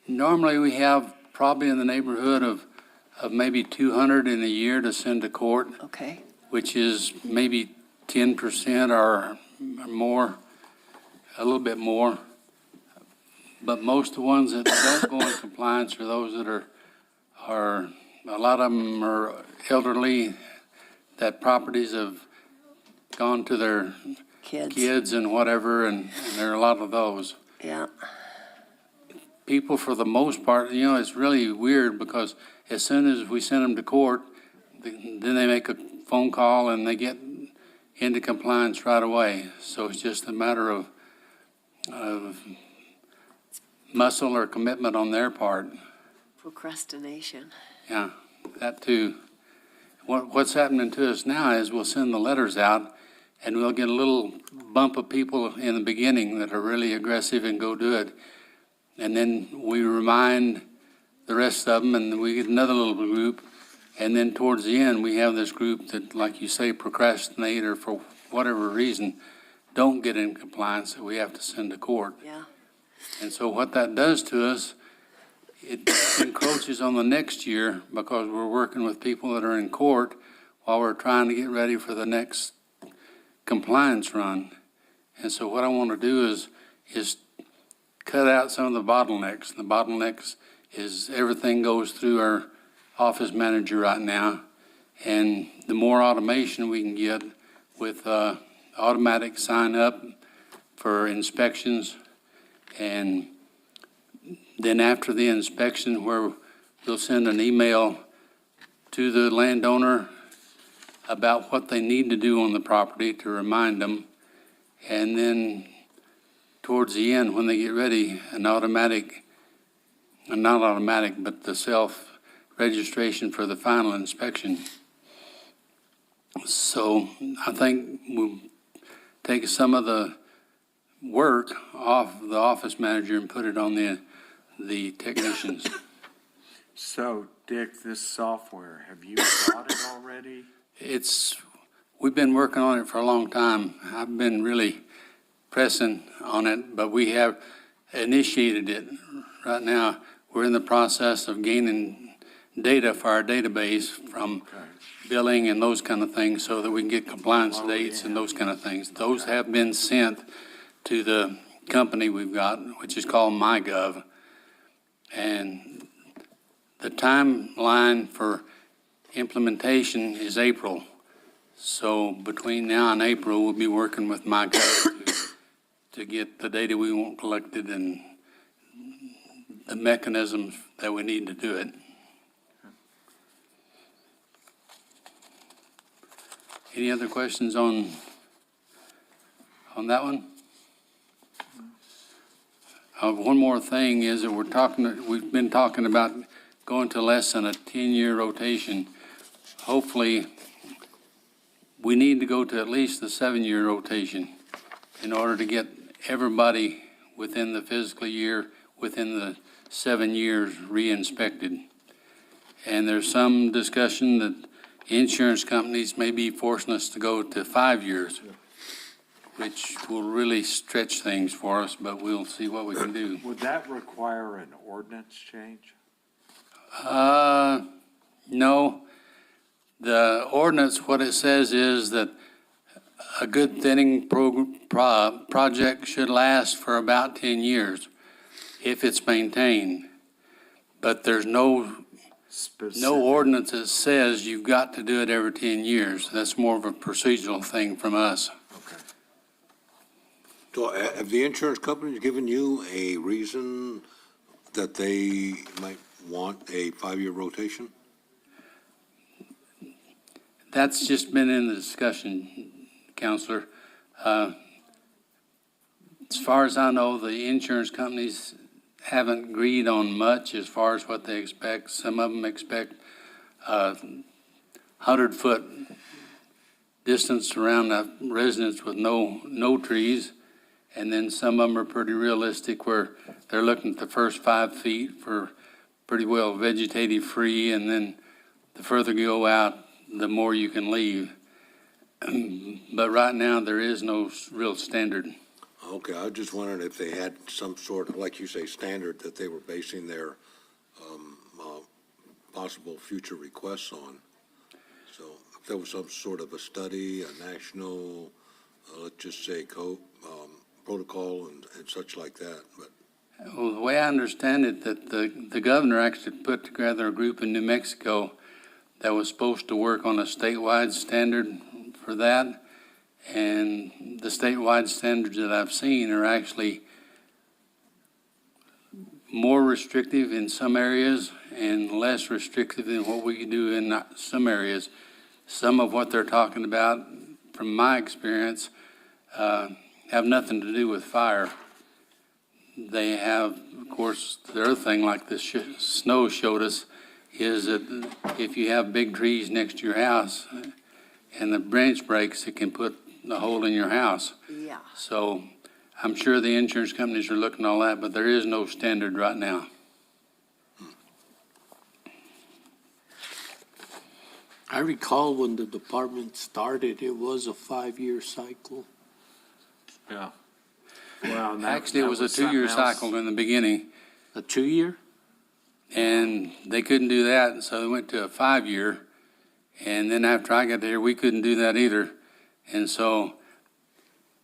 Normally, we have probably in the neighborhood of maybe 200 in a year to send to court, Okay, which is maybe 10% or more, a little bit more. But most of the ones that don't go in compliance are those that are, a lot of them are elderly, that properties have gone to their kids and whatever, and there are a lot of those. Yeah, People, for the most part, you know, it's really weird because as soon as we send them to court, then they make a phone call and they get into compliance right away. So it's just a matter of muscle or commitment on their part. procrastination. Yeah, that too. What's happening to us now is we'll send the letters out and we'll get a little bump of people in the beginning that are really aggressive and go do it. And then we remind the rest of them, and we get another little group. And then towards the end, we have this group that, like you say, procrastinate or for whatever reason, don't get in compliance that we have to send to court. Yeah, And so what that does to us, it encroaches on the next year because we're working with people that are in court while we're trying to get ready for the next compliance run. And so what I want to do is cut out some of the bottlenecks. The bottlenecks is everything goes through our office manager right now. And the more automation we can get with automatic sign up for inspections and Then after the inspection, where we'll send an email to the landowner about what they need to do on the property to remind them. And then towards the end, when they get ready, not automatic, but the self-registration for the final inspection. So I think we'll take some of the work off the office manager and put it on the technicians. So, Dick, this software, have you bought it already? We've been working on it for a long time. I've been really pressing on it, but we have initiated it. Right now, we're in the process of gaining data for our database from billing and those kind of things so that we can get compliance dates and those kind of things. Those have been sent to the company we've got, which is called MyGov. And the timeline for implementation is April. So between now and April, we'll be working with MyGov to get the data we want collected and the mechanisms that we need to do it. Any other questions on that one? One more thing is that we've been talking about going to less than a 10-year rotation. Hopefully, we need to go to at least the 7-year rotation in order to get everybody within the fiscal year, within the 7 years re-inspected. And there's some discussion that insurance companies may be forcing us to go to 5 years, which will really stretch things for us, but we'll see what we can do. Would that require an ordinance change? No. The ordinance, what it says is that a good thinning project should last for about 10 years if it's maintained. But there's no ordinance that says you've got to do it every 10 years. That's more of a procedural thing from us. So have the insurance companies given you a reason that they might want a 5-year rotation? That's just been in the discussion, Counselor. As far as I know, the insurance companies haven't agreed on much as far as what they expect. Some of them expect 100-foot distance around a residence with no trees. And then some of them are pretty realistic where they're looking at the first 5 feet for pretty well vegetative free. And then the further you go out, the more you can leave. But right now, there is no real standard. Okay, I was just wondering if they had some sort of, like you say, standard that they were basing their possible future requests on. So if there was some sort of a study, a national, let's just say, protocol and such like that, but. Well, the way I understand it, that the governor actually put together a group in New Mexico that was supposed to work on a statewide standard for that. And the statewide standards that I've seen are actually more restrictive in some areas and less restrictive than what we can do in some areas. Some of what they're talking about, from my experience, have nothing to do with fire. They have, of course, the other thing like the snow showed us is that if you have big trees next to your house and the branch breaks, it can put a hole in your house. Yeah. So I'm sure the insurance companies are looking at all that, but there is no standard right now. I recall when the department started, it was a 5-year cycle. Yeah. Well, and that- Actually, it was a something 2-year else. cycle in the beginning, A 2-year? and they couldn't do that, so they went to a 5-year. And then after I got there, we couldn't do that either. And so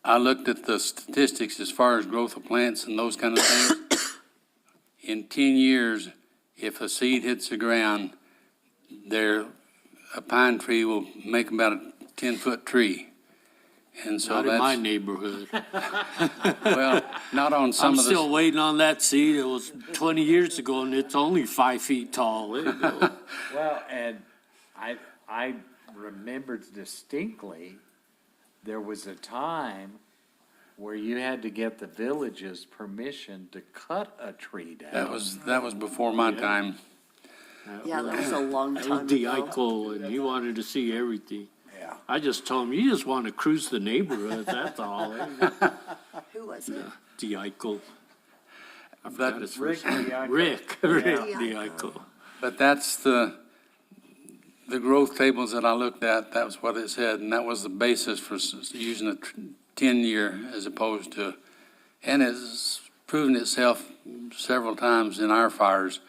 I looked at the statistics as far as growth of plants and those kind of things. In 10 years, if a seed hits the ground, a pine tree will make about a 10-foot tree. And so Not in my that's, neighborhood. well, not on some I'm of still the, waiting on that seat. It was 20 years ago and it's only 5 feet tall. There you go. Well, and I remembered distinctly, there was a time where you had to get the village's permission to cut a tree down. that was before my time. Yeah, that was a long That was time ago. Deichel, and he wanted to see everything. Yeah. I just told him, you just want to cruise the neighborhood, that's all. Who was it? Deichel. I But forgot his Rick first name. Deichel. Rick Deichel. But that's the growth tables that I looked at, that was what it said, and that was the basis for using a 10-year as opposed to, and it's proven itself several times in our fires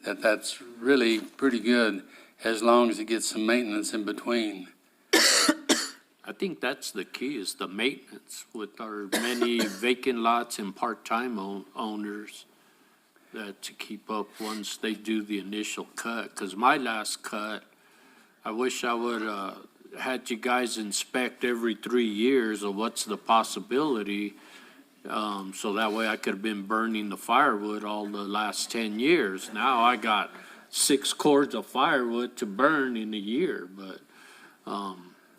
that that's really pretty good as long as it gets some maintenance in between. I think that's the key, is the maintenance with our many vacant lots and part-time owners, that to keep up once they do the initial cut. Because my last cut, I wish I would had you guys inspect every 3 years of what's the possibility, so that way I could have been burning the firewood all the last 10 years. Now I got 6 cords of firewood to burn in a year, but,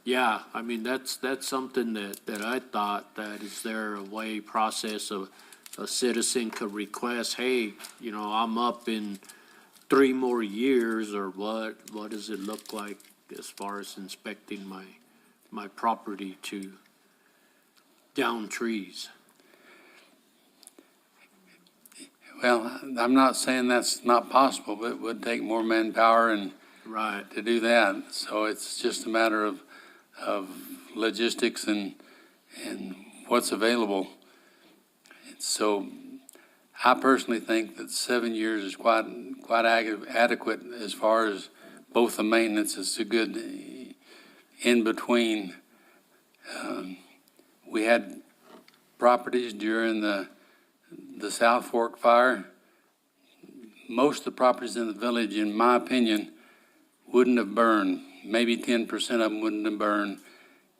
yeah, I mean, that's something that I thought, that is there a way, process of a citizen could request, hey, you know, I'm up in 3 more years, or what does it look like as far as inspecting my property to down trees? Well, I'm not saying that's not possible, but it would take more manpower and Right. to do that. So it's just a matter of logistics and what's available. So I personally think that 7 years is quite adequate as far as both the maintenance. It's a good in between. We had properties during the South Fork fire. Most of the properties in the village, in my opinion, wouldn't have burned. Maybe 10% of them wouldn't have burned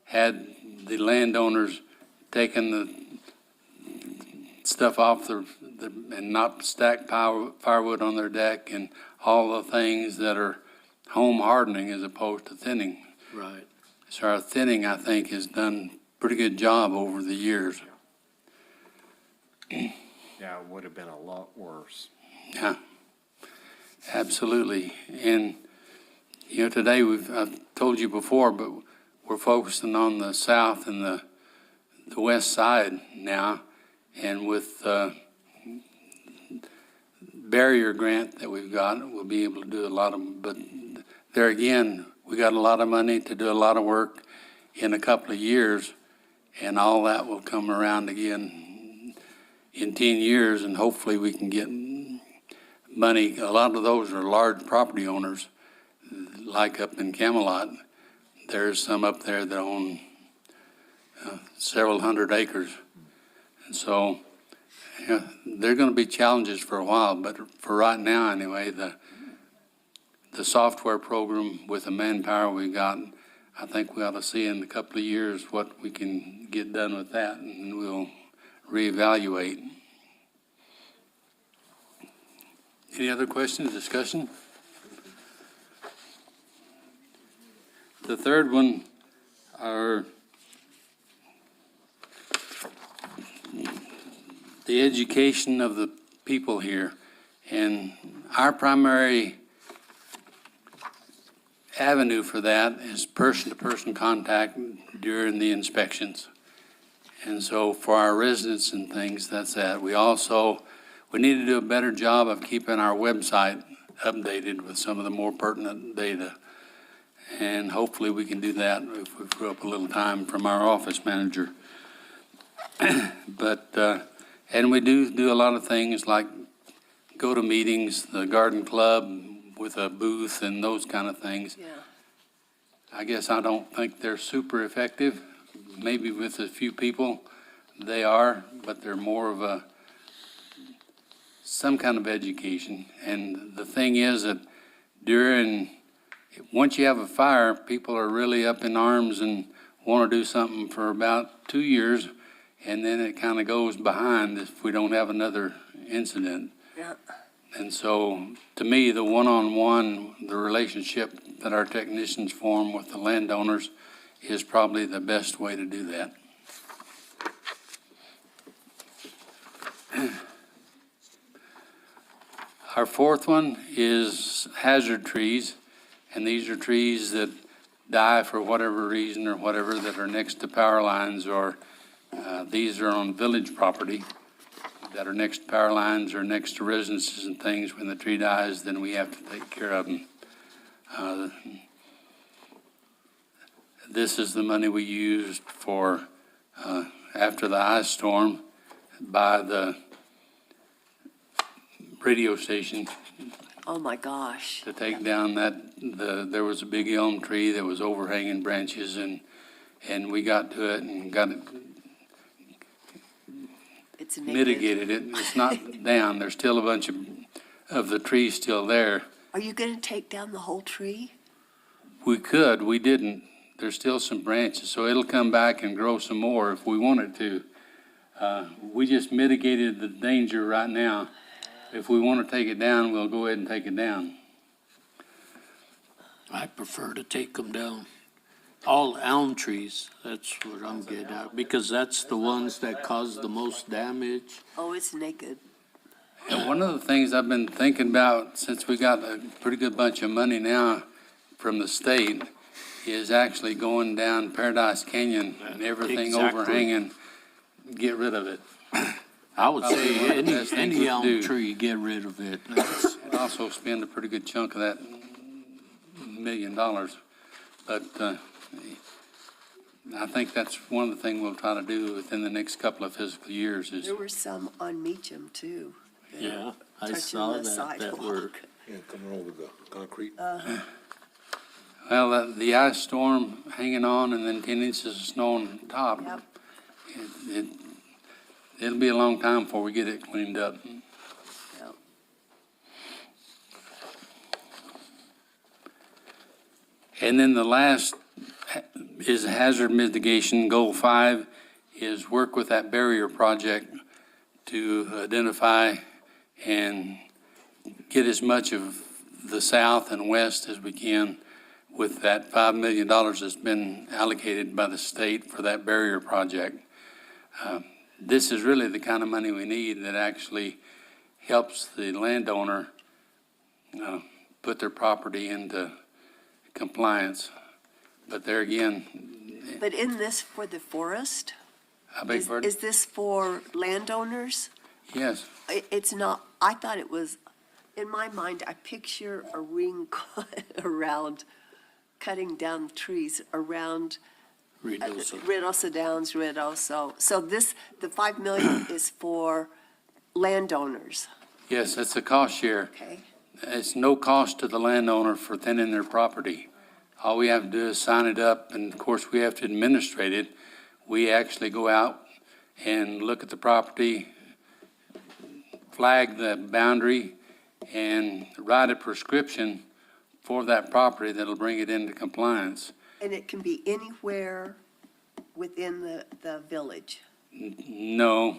had the landowners taken the stuff off and not stacked firewood on their deck and all the things that are home hardening as opposed to thinning. Right. So our thinning, I think, has done a pretty good job over the years. Yeah, it would have been a lot worse. Yeah, absolutely. And, you know, today I've told you before, but we're focusing on the south and the west side now. And with barrier grant that we've got, we'll be able to do a lot of, but there again, we got a lot of money to do a lot of work in a couple of years, and all that will come around again in 10 years, and hopefully we can get money. A lot of those are large property owners, like up in Camelot. There's some up there that own several hundred acres. And so there are going to be challenges for a while, but for right now anyway, the software program with the manpower we got, I think we ought to see in a couple of years what we can get done with that, and we'll reevaluate. Any other questions, discussion? The third one are the education of the people here. And our primary avenue for that is person-to-person contact during the inspections. And so for our residents and things, that's that. We need to do a better job of keeping our website updated with some of the more pertinent data. And hopefully we can do that if we free up a little time from our office manager. But, and we do a lot of things like go to meetings, the garden club with a booth and those kind of things. Yeah. I guess I don't think they're super effective. Maybe with a few people they are, but they're more of some kind of education. And the thing is that once you have a fire, people are really up in arms and want to do something for about 2 years, and then it kind of goes behind if we don't have another incident. Yeah. And so, to me, the one-on-one, the relationship that our technicians form with the landowners is probably the best way to do that. Our fourth one is hazard trees, and these are trees that die for whatever reason or whatever that are next to power lines, or these are on village property that are next to power lines or next to residences and things. When the tree dies, then we have to take care of them. This is the money we used for, after the ice storm, by the radio station Oh, my gosh. to take down there was a big elm tree that was overhanging branches, and we got to it and got it It's naked. mitigated it. It's not down. There's still a bunch of the trees still there. Are you going to take down the whole tree? We could, we didn't. There's still some branches, so it'll come back and grow some more if we wanted to. We just mitigated the danger right now. If we want to take it down, we'll go ahead and take it down. I prefer to take them down. All elm trees, that's what I'm getting at, because that's the ones that cause the most damage. Oh, it's naked. And one of the things I've been thinking about, since we got a pretty good bunch of money now from the state, is actually going down Paradise Canyon and everything Exactly. overhanging, get rid of it. I would Probably one say of the best things any we elm do. tree, get rid of it. That's- And also spend a pretty good chunk of that $1 million. But I think that's one of the things we'll try to do within the next couple of fiscal years is, There were some on Meacham, too. Yeah, I Touching saw the that were, sidewalk. Yeah, coming over the concrete. well, the ice storm hanging on and then 10 inches of snow on top. Yep. It'll be a long time before we get it cleaned up. Yep. And then the last is hazard mitigation. Goal 5 is work with that barrier project to identify and get as much of the south and west as we can with that $5 million that's been allocated by the state for that barrier project. This is really the kind of money we need that actually helps the landowner put their property into compliance. But there again, But in this for the forest? I beg Is pardon? is this for landowners? Yes, It's not, I thought it was, in my mind, I picture a ring around, cutting down trees around Reynosa. Reynosa Downs, Reynosa. So this, the 5 million is for landowners, yes, it's a cost share. okay? It's no cost to the landowner for thinning their property. All we have to do is sign it up, and of course, we have to administrate it. We actually go out and look at the property, flag the boundary, and write a prescription for that property that'll bring it into compliance. And it can be anywhere within the village. No.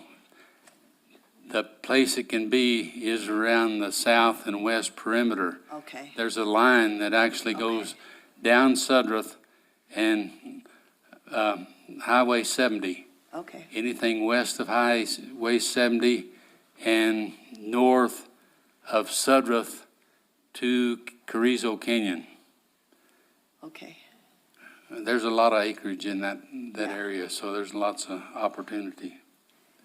The place it can be is around the south and west perimeter. Okay, There's a line that actually goes down Sudworth and Highway 70. okay, Anything west of Highway 70 and north of Sudworth to Carrizo Canyon. okay. There's a lot of acreage in that area, so there's lots of opportunity.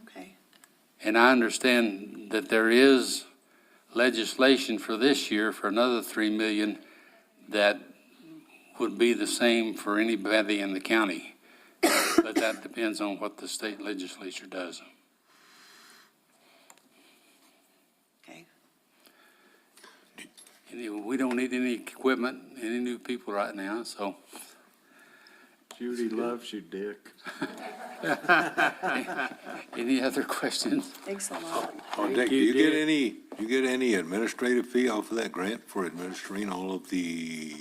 Okay. And I understand that there is legislation for this year for another 3 million that would be the same for anybody in the county. But that depends on what the state legislature does. Okay. Anyway, we don't need any equipment, any new people right now, so. Judy loves you, Dick. Any other questions? Thanks a lot. Oh, Dick, do you get any administrative fee off of that grant for administering all of the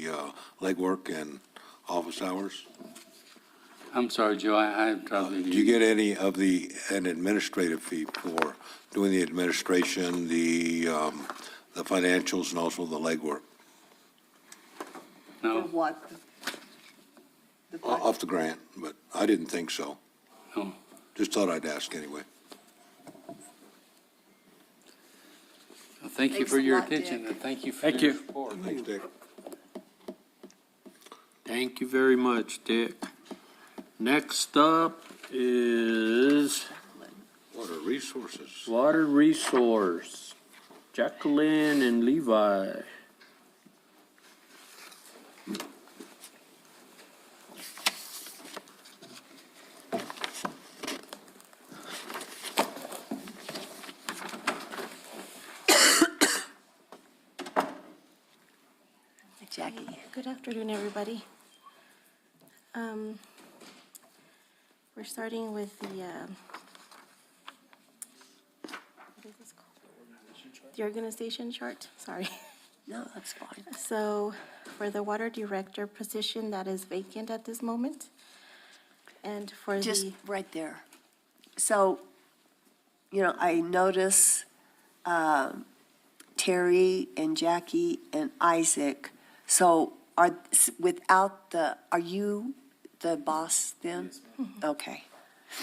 legwork and office hours? I'm sorry, Joe, I have trouble with Do you get any of an administrative fee for doing the administration, the financials, and also the legwork For No, what? off the grant? But I didn't think so. no. Just thought I'd ask anyway. Thank you Thanks for a your lot, Dick. attention, and thank you for Thank your you. support. Thanks, Dick. Thank you very much, Dick. Next up is Water resources. Water Resource, Jacqueline and Levi. Jackie. Good afternoon, everybody. We're starting with the, what is this called? The organization chart, sorry. No, that's fine. So for the water director position, that is vacant at this moment. And for Just the, right there. So, I notice Terry and Jackie and Isaac. So are you the boss then? Okay,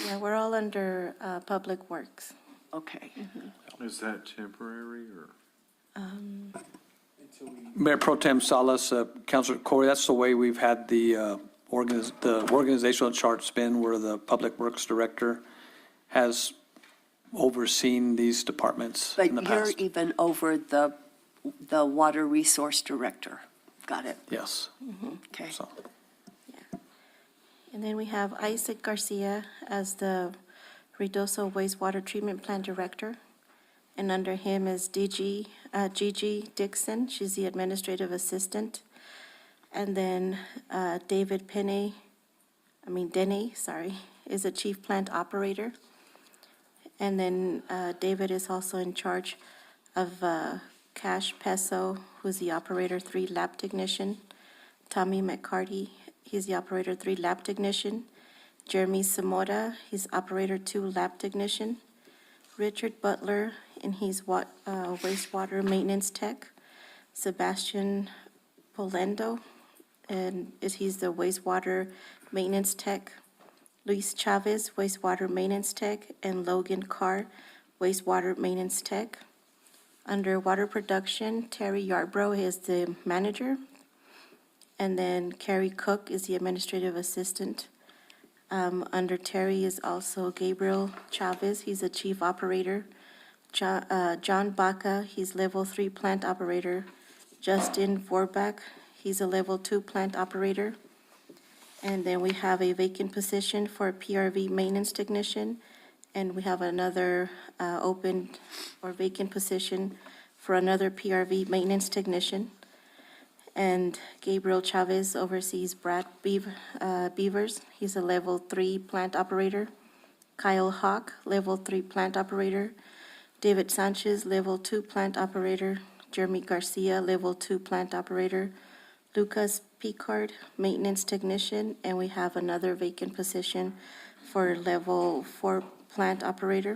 yeah, we're all under Public Works. okay. Is that temporary or? Mayor Pro Tem Salas, Councilor Corey, that's the way we've had the organizational chart's been, where the Public Works Director has overseen these departments But in the you're past. even over the Water Resource Director. Got it, Yes, okay. so. And then we have Isaac Garcia as the Ruidoso Wastewater Treatment Plant Director. And under him is Gigi Dixon, she's the Administrative Assistant. And then David Dene, is the Chief Plant Operator. And then David is also in charge of Cash Peso, who's the Operator 3 Lab Technician. Tommy McCarty, he's the Operator 3 Lab Technician. Jeremy Samora, he's Operator 2 Lab Technician. Richard Butler, and he's Wastewater Maintenance Tech. Sebastian Polendo, and he's the Wastewater Maintenance Tech. Luis Chavez, Wastewater Maintenance Tech, and Logan Carr, Wastewater Maintenance Tech. Under Water Production, Terry Yarbrough is the manager. And then Carrie Cook is the Administrative Assistant. Under Terry is also Gabriel Chavez, he's the Chief Operator. John Baca, he's Level 3 Plant Operator. Justin Vorbach, he's a Level 2 Plant Operator. And then we have a vacant position for PRV Maintenance Technician. And we have another open or vacant position for another PRV Maintenance Technician. And Gabriel Chavez oversees Brad Beavers. He's a Level 3 Plant Operator. Kyle Hawk, Level 3 Plant Operator. David Sanchez, Level 2 Plant Operator. Jeremy Garcia, Level 2 Plant Operator. Lucas Picard, Maintenance Technician. And we have another vacant position for Level 4 Plant Operator.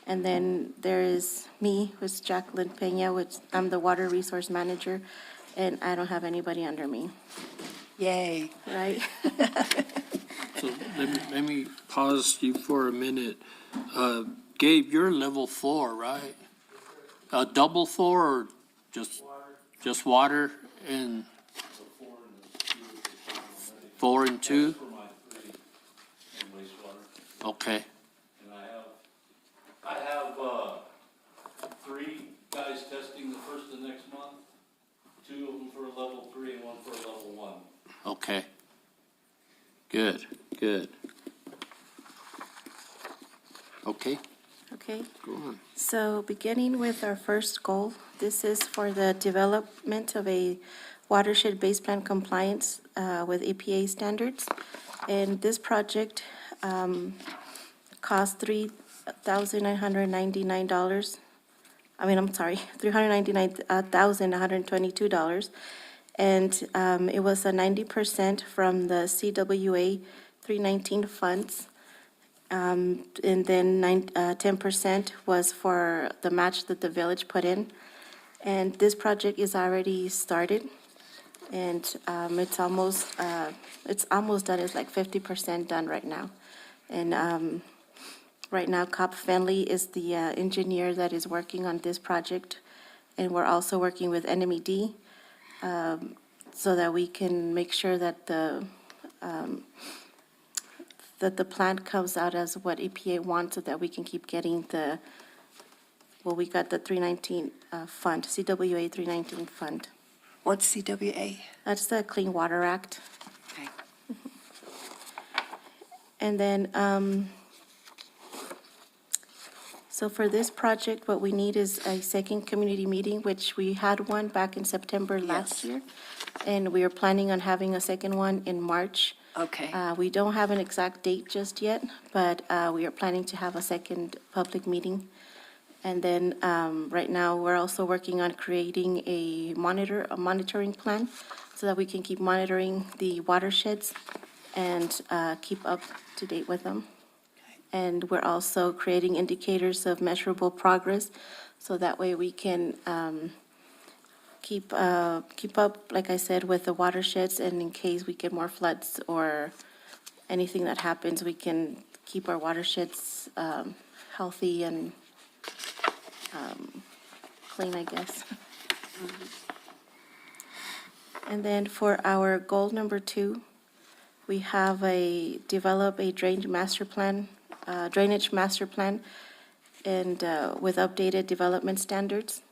And then there is me, who's Jacqueline Peña, which I'm the Water Resource Manager, and I don't have anybody under me, Yay. right? So let me pause you for a minute. Gabe, you're level 4, right? Double 4 or just water and 4 and 2? Okay. I have 3 guys testing the first of next month, 2 of them for a level 3 and 1 for a level 1. Okay. Good. Okay, Okay, go on. so beginning with our first goal, this is for the development of a watershed-based plan compliance with EPA standards. And this project cost $3,999. $399,122. And it was a 90% from the CWA 319 funds. And then 10% was for the match that the village put in. And this project is already started, and it's almost done. It's like 50% done right now. And right now, Cop Fenley is the engineer that is working on this project. And we're also working with NMED so that we can make sure that the plant comes out as what EPA wants, so that we can keep getting we got the 319 fund, CWA 319 fund. What's CWA? That's the Clean Water Act. Okay. And then, so for this project, what we need is a second community meeting, which we had one back in September last Yes. year. And we are planning on having a second one in March. Okay. We don't have an exact date just yet, but we are planning to have a second public meeting. And then, right now, we're also working on creating a monitoring plan so that we can keep monitoring the watersheds and keep up to date with them. And we're also creating indicators of measurable progress, so that way we can keep up, like I said, with the watersheds, and in case we get more floods or anything that happens, we can keep our watersheds healthy and clean, I guess. And then for our goal number 2, we have develop a drainage master plan, and with updated development standards.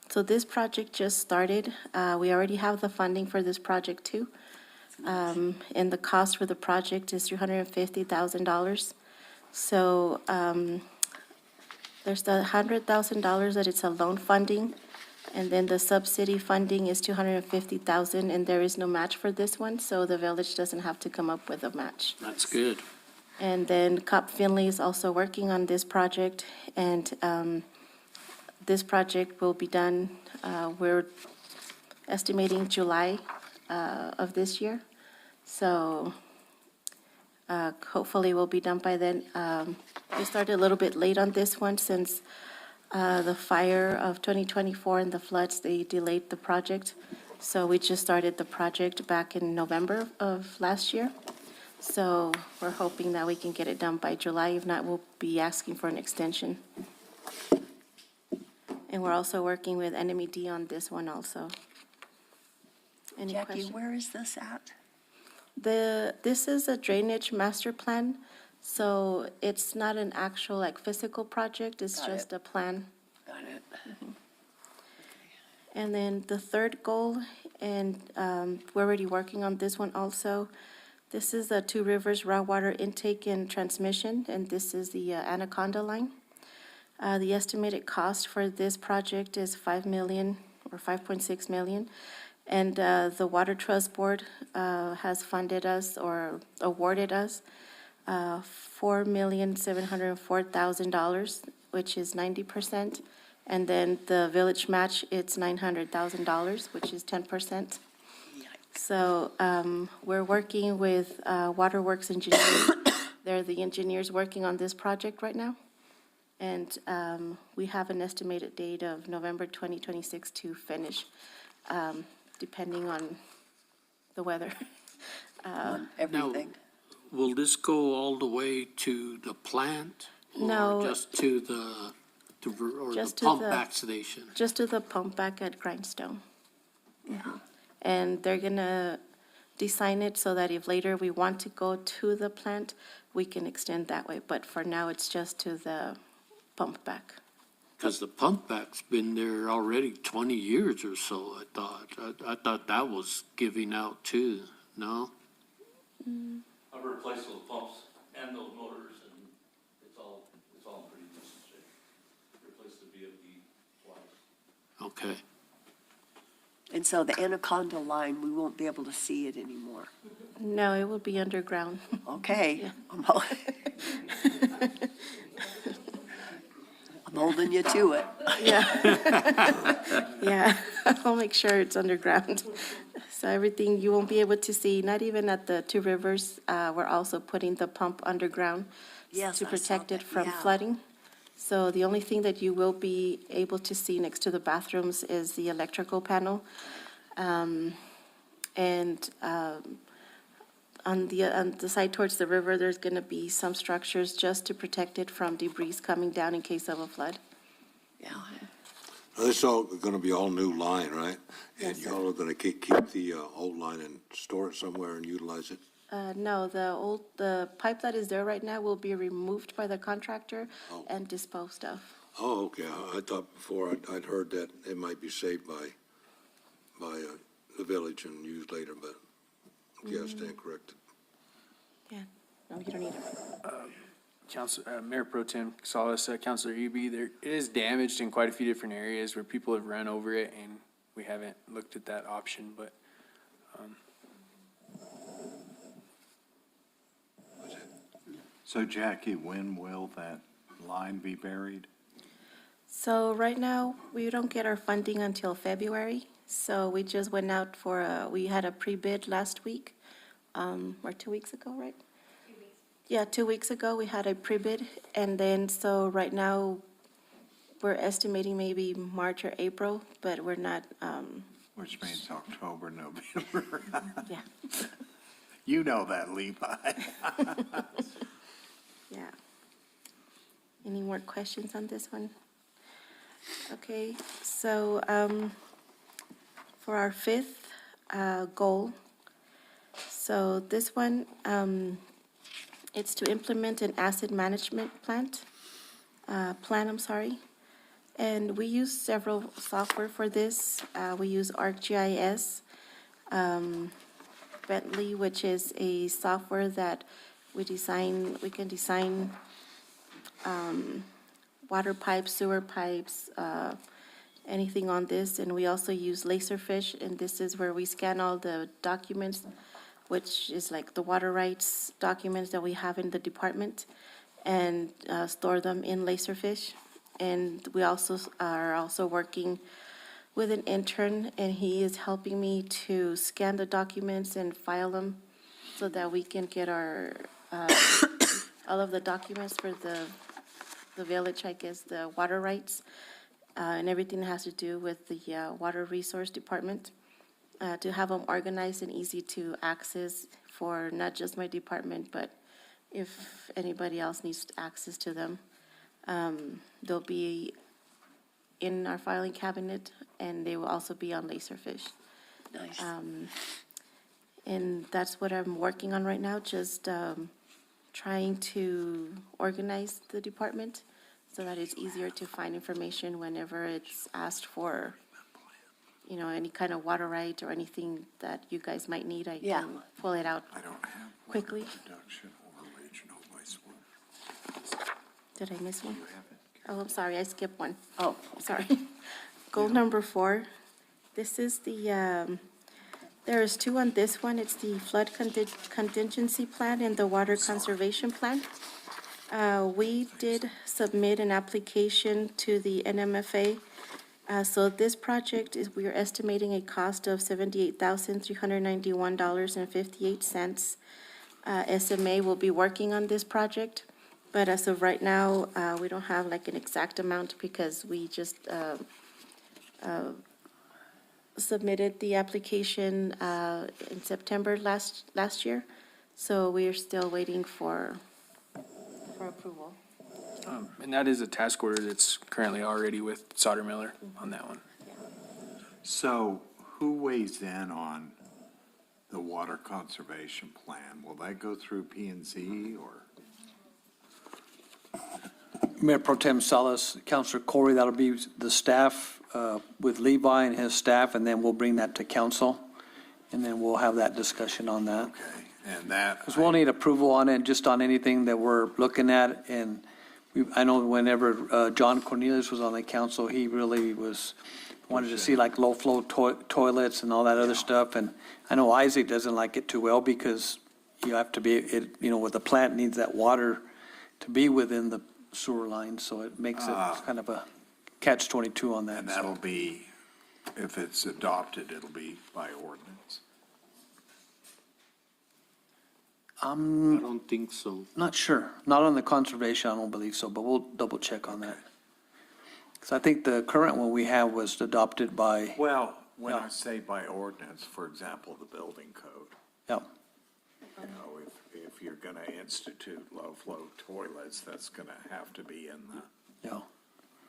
So this project just started. We already have the funding for this project too. And the cost for the project is $350,000. So there's the $100,000 that it's a loan funding, and then the subsidy funding is $250,000, and there is no match for this one, so the village doesn't have to come up with a match. That's good. And then Cop Finley is also working on this project, and this project will be done, we're estimating July of this year. So hopefully we'll be done by then. We started a little bit late on this one since the fire of 2024 and the floods, they delayed the project. So we just started the project back in November of last year. So we're hoping that we can get it done by July. If not, we'll be asking for an extension. And we're also working with NMED on this one also. Any Jackie, questions? where is this at? This is a drainage master plan, so it's not an actual like physical project, it's Got just it. a plan. Got it. And then the third goal, and we're already working on this one also. This is the Two Rivers raw water intake and transmission, and this is the Anaconda line. The estimated cost for this project is $5 million or $5.6 million. And the Water Trust Board has funded us or awarded us $4,704,000, which is 90%. And then the village match, it's $900,000, which is 10%. So we're working with Waterworks Engineering. They're the engineers working on this project right now. And we have an estimated date of November 2026 to finish, depending on the weather. Everything. Will this go all the way to the plant? No. Or just to the Just to pump the- back station? Just to the pump back at Grindstone. And they're gonna design it so that if later we want to go to the plant, we can extend that way. But for now, it's just to the pump back. Because the pump back's been there already 20 years or so, I thought. I thought that was giving out too, no? I've replaced those pumps and those motors, and it's all in pretty decent shape. Replaced the VFD twice. Okay. And so the Anaconda line, we won't be able to see it anymore. No, it will be underground. Okay. I'm holding you to it. Yeah. Yeah, I'll make sure it's underground. So everything, you won't be able to see, not even at the Two Rivers. We're also putting the pump underground Yes, to I saw protect it that, from yeah. flooding. So the only thing that you will be able to see next to the bathrooms is the electrical panel. And on the side towards the river, there's going to be some structures just to protect it from debris coming down in case of a flood. Yeah. Now, this is all gonna be all new line, right? And Yes, sir. y'all are gonna keep the old line and store it somewhere and utilize it? No, the pipe that is there right now will be removed by the contractor Oh. and disposed of. Oh, okay. I thought before, I'd heard that it might be saved by the village and used later, but okay, I stand corrected. Yeah, no, you don't need it. Mayor Pro Tem Salas, Councilor Eby, there it is damaged in quite a few different areas where people have run over it, and we haven't looked at that option, but So Jackie, when will that line be buried? So right now, we don't get our funding until February. So we just went out we had a pre-bid last week, or 2 weeks ago, right? 2 weeks. Yeah, 2 weeks ago, we had a pre-bid. And then, so right now, we're estimating maybe March or April, but we're not, Which means October, November. yeah, You know that, Levi. yeah. Any more questions on this one? Okay, so, for our fifth goal, so this one, it's to implement an asset management plan, I'm sorry. And we use several software for this. We use ArcGIS, Bentley, which is a software that we can design water pipes, sewer pipes, anything on this. And we also use Laserfish, and this is where we scan all the documents, which is like the water rights documents that we have in the department, and store them in Laserfish. And we also are also working with an intern, and he is helping me to scan the documents and file them so that we can get our, all of the documents for the village, I guess, the water rights, and everything that has to do with the Water Resource Department, to have them organized and easy to access for not just my department, but if anybody else needs access to them. They'll be in our filing cabinet, and they will also be on Laserfish. Nice. And that's what I'm working on right now, just trying to organize the department so that it's easier to find information whenever it's asked for, you know, any kind of water right or anything that you guys might need. I Yeah. can pull it out I don't have quickly. production or regional wastewater. Did I miss one? Oh, I'm sorry, I skipped one. Oh, Sorry. Goal number 4, this is the, there is 2 on this one. It's the flood contingency plan and the water conservation plan. We did submit an application to the NMFA. So this project is, we are estimating a cost of $78,391.58. SMA will be working on this project. But as of right now, we don't have like an exact amount because we just submitted the application in September last year. So we are still waiting for approval. and that is a task order that's currently already with Sauter Miller on that one. So who weighs in on the water conservation plan? Will that go through P and Z or? Mayor Pro Tem Salas, Councilor Corey, that'll be the staff with Levi and his staff, and then we'll bring that to council, and then we'll have that discussion on that. Okay, and that. Because we'll need approval on it, just on anything that we're looking at, and I know whenever John Cornelius was on the council, he really wanted to see like low-flow toilets and all that other stuff, and I know Isaac doesn't like it too well because you have to be, with the plant needs that water to be within the sewer line, so it makes it kind of a catch-22 on that. And that'll be, if it's adopted, it'll be by ordinance. I I'm don't think so. not sure. Not on the conservation, I don't believe so, but we'll double check on that. Because I think the current one we have was adopted by, Well, when Yeah. I say by ordinance, for example, the building code, yeah, you know, if you're gonna institute low-flow toilets, that's gonna have to be in the, yeah.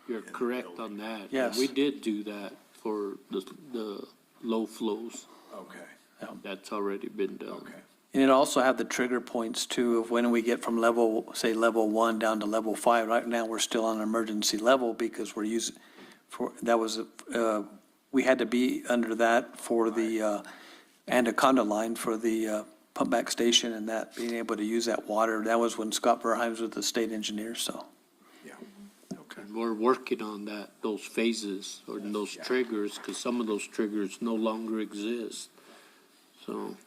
You're correct on that. Yes. We did do that for the low flows. okay, That's already been done. okay. And it also have the trigger points too of when we get from level, say, level 1 down to level 5. Right now, we're still on emergency level because we're using, that was, we had to be under that for the Anaconda line for the pump back station and that, being able to use that water. That was when Scott Verheims was the state engineer, so. Yeah, okay. And we're working on that, those phases or those triggers, because some of those triggers no longer exist. So,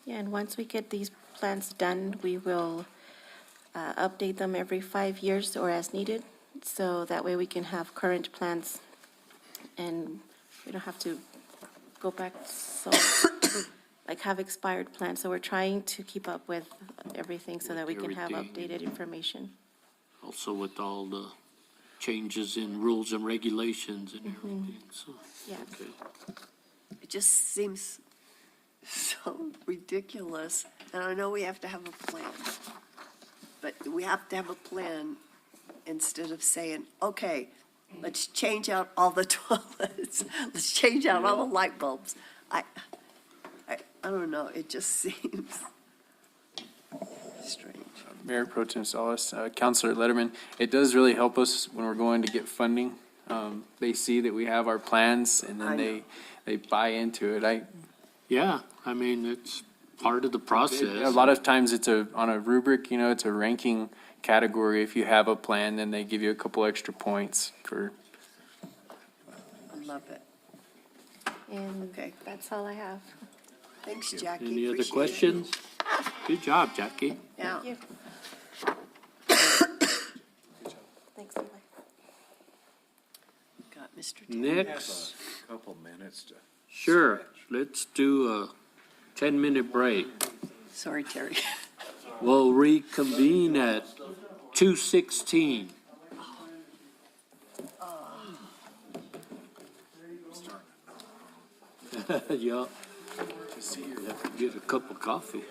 Yeah, and once we get these plans done, we will update them every 5 years or as needed. So that way we can have current plans and we don't have to go back so, like have expired plans. So we're trying to keep up with everything so that we can have Everything. updated information. also with all the changes in rules and regulations and everything, so. Yeah. Okay. It just seems so ridiculous. And I know we have to have a plan, but we have to have a plan instead of saying, okay, let's change out all the toilets, let's change out all the light bulbs. I don't know, it just seems strange. Mayor Pro Tem Salas, Counselor Letterman, it does really help us when we're going to get funding. They see that we have our plans and I then know. they buy into it. Yeah, I mean, it's part of the process. A lot of times it's on a rubric, it's a ranking category. If you have a plan, then they give you a couple extra points for. I love it. And Okay. that's all I have. Thanks, Jackie. Any other Appreciate it. questions? Good job, Jackie. Yeah. Thank you. Thanks, Eli. Got Mr. Taylor. Next, Couple minutes to. sure, let's do a 10-minute break. Sorry, Terry. We'll reconvene at 2:16. Yup. Have to get a cup of coffee.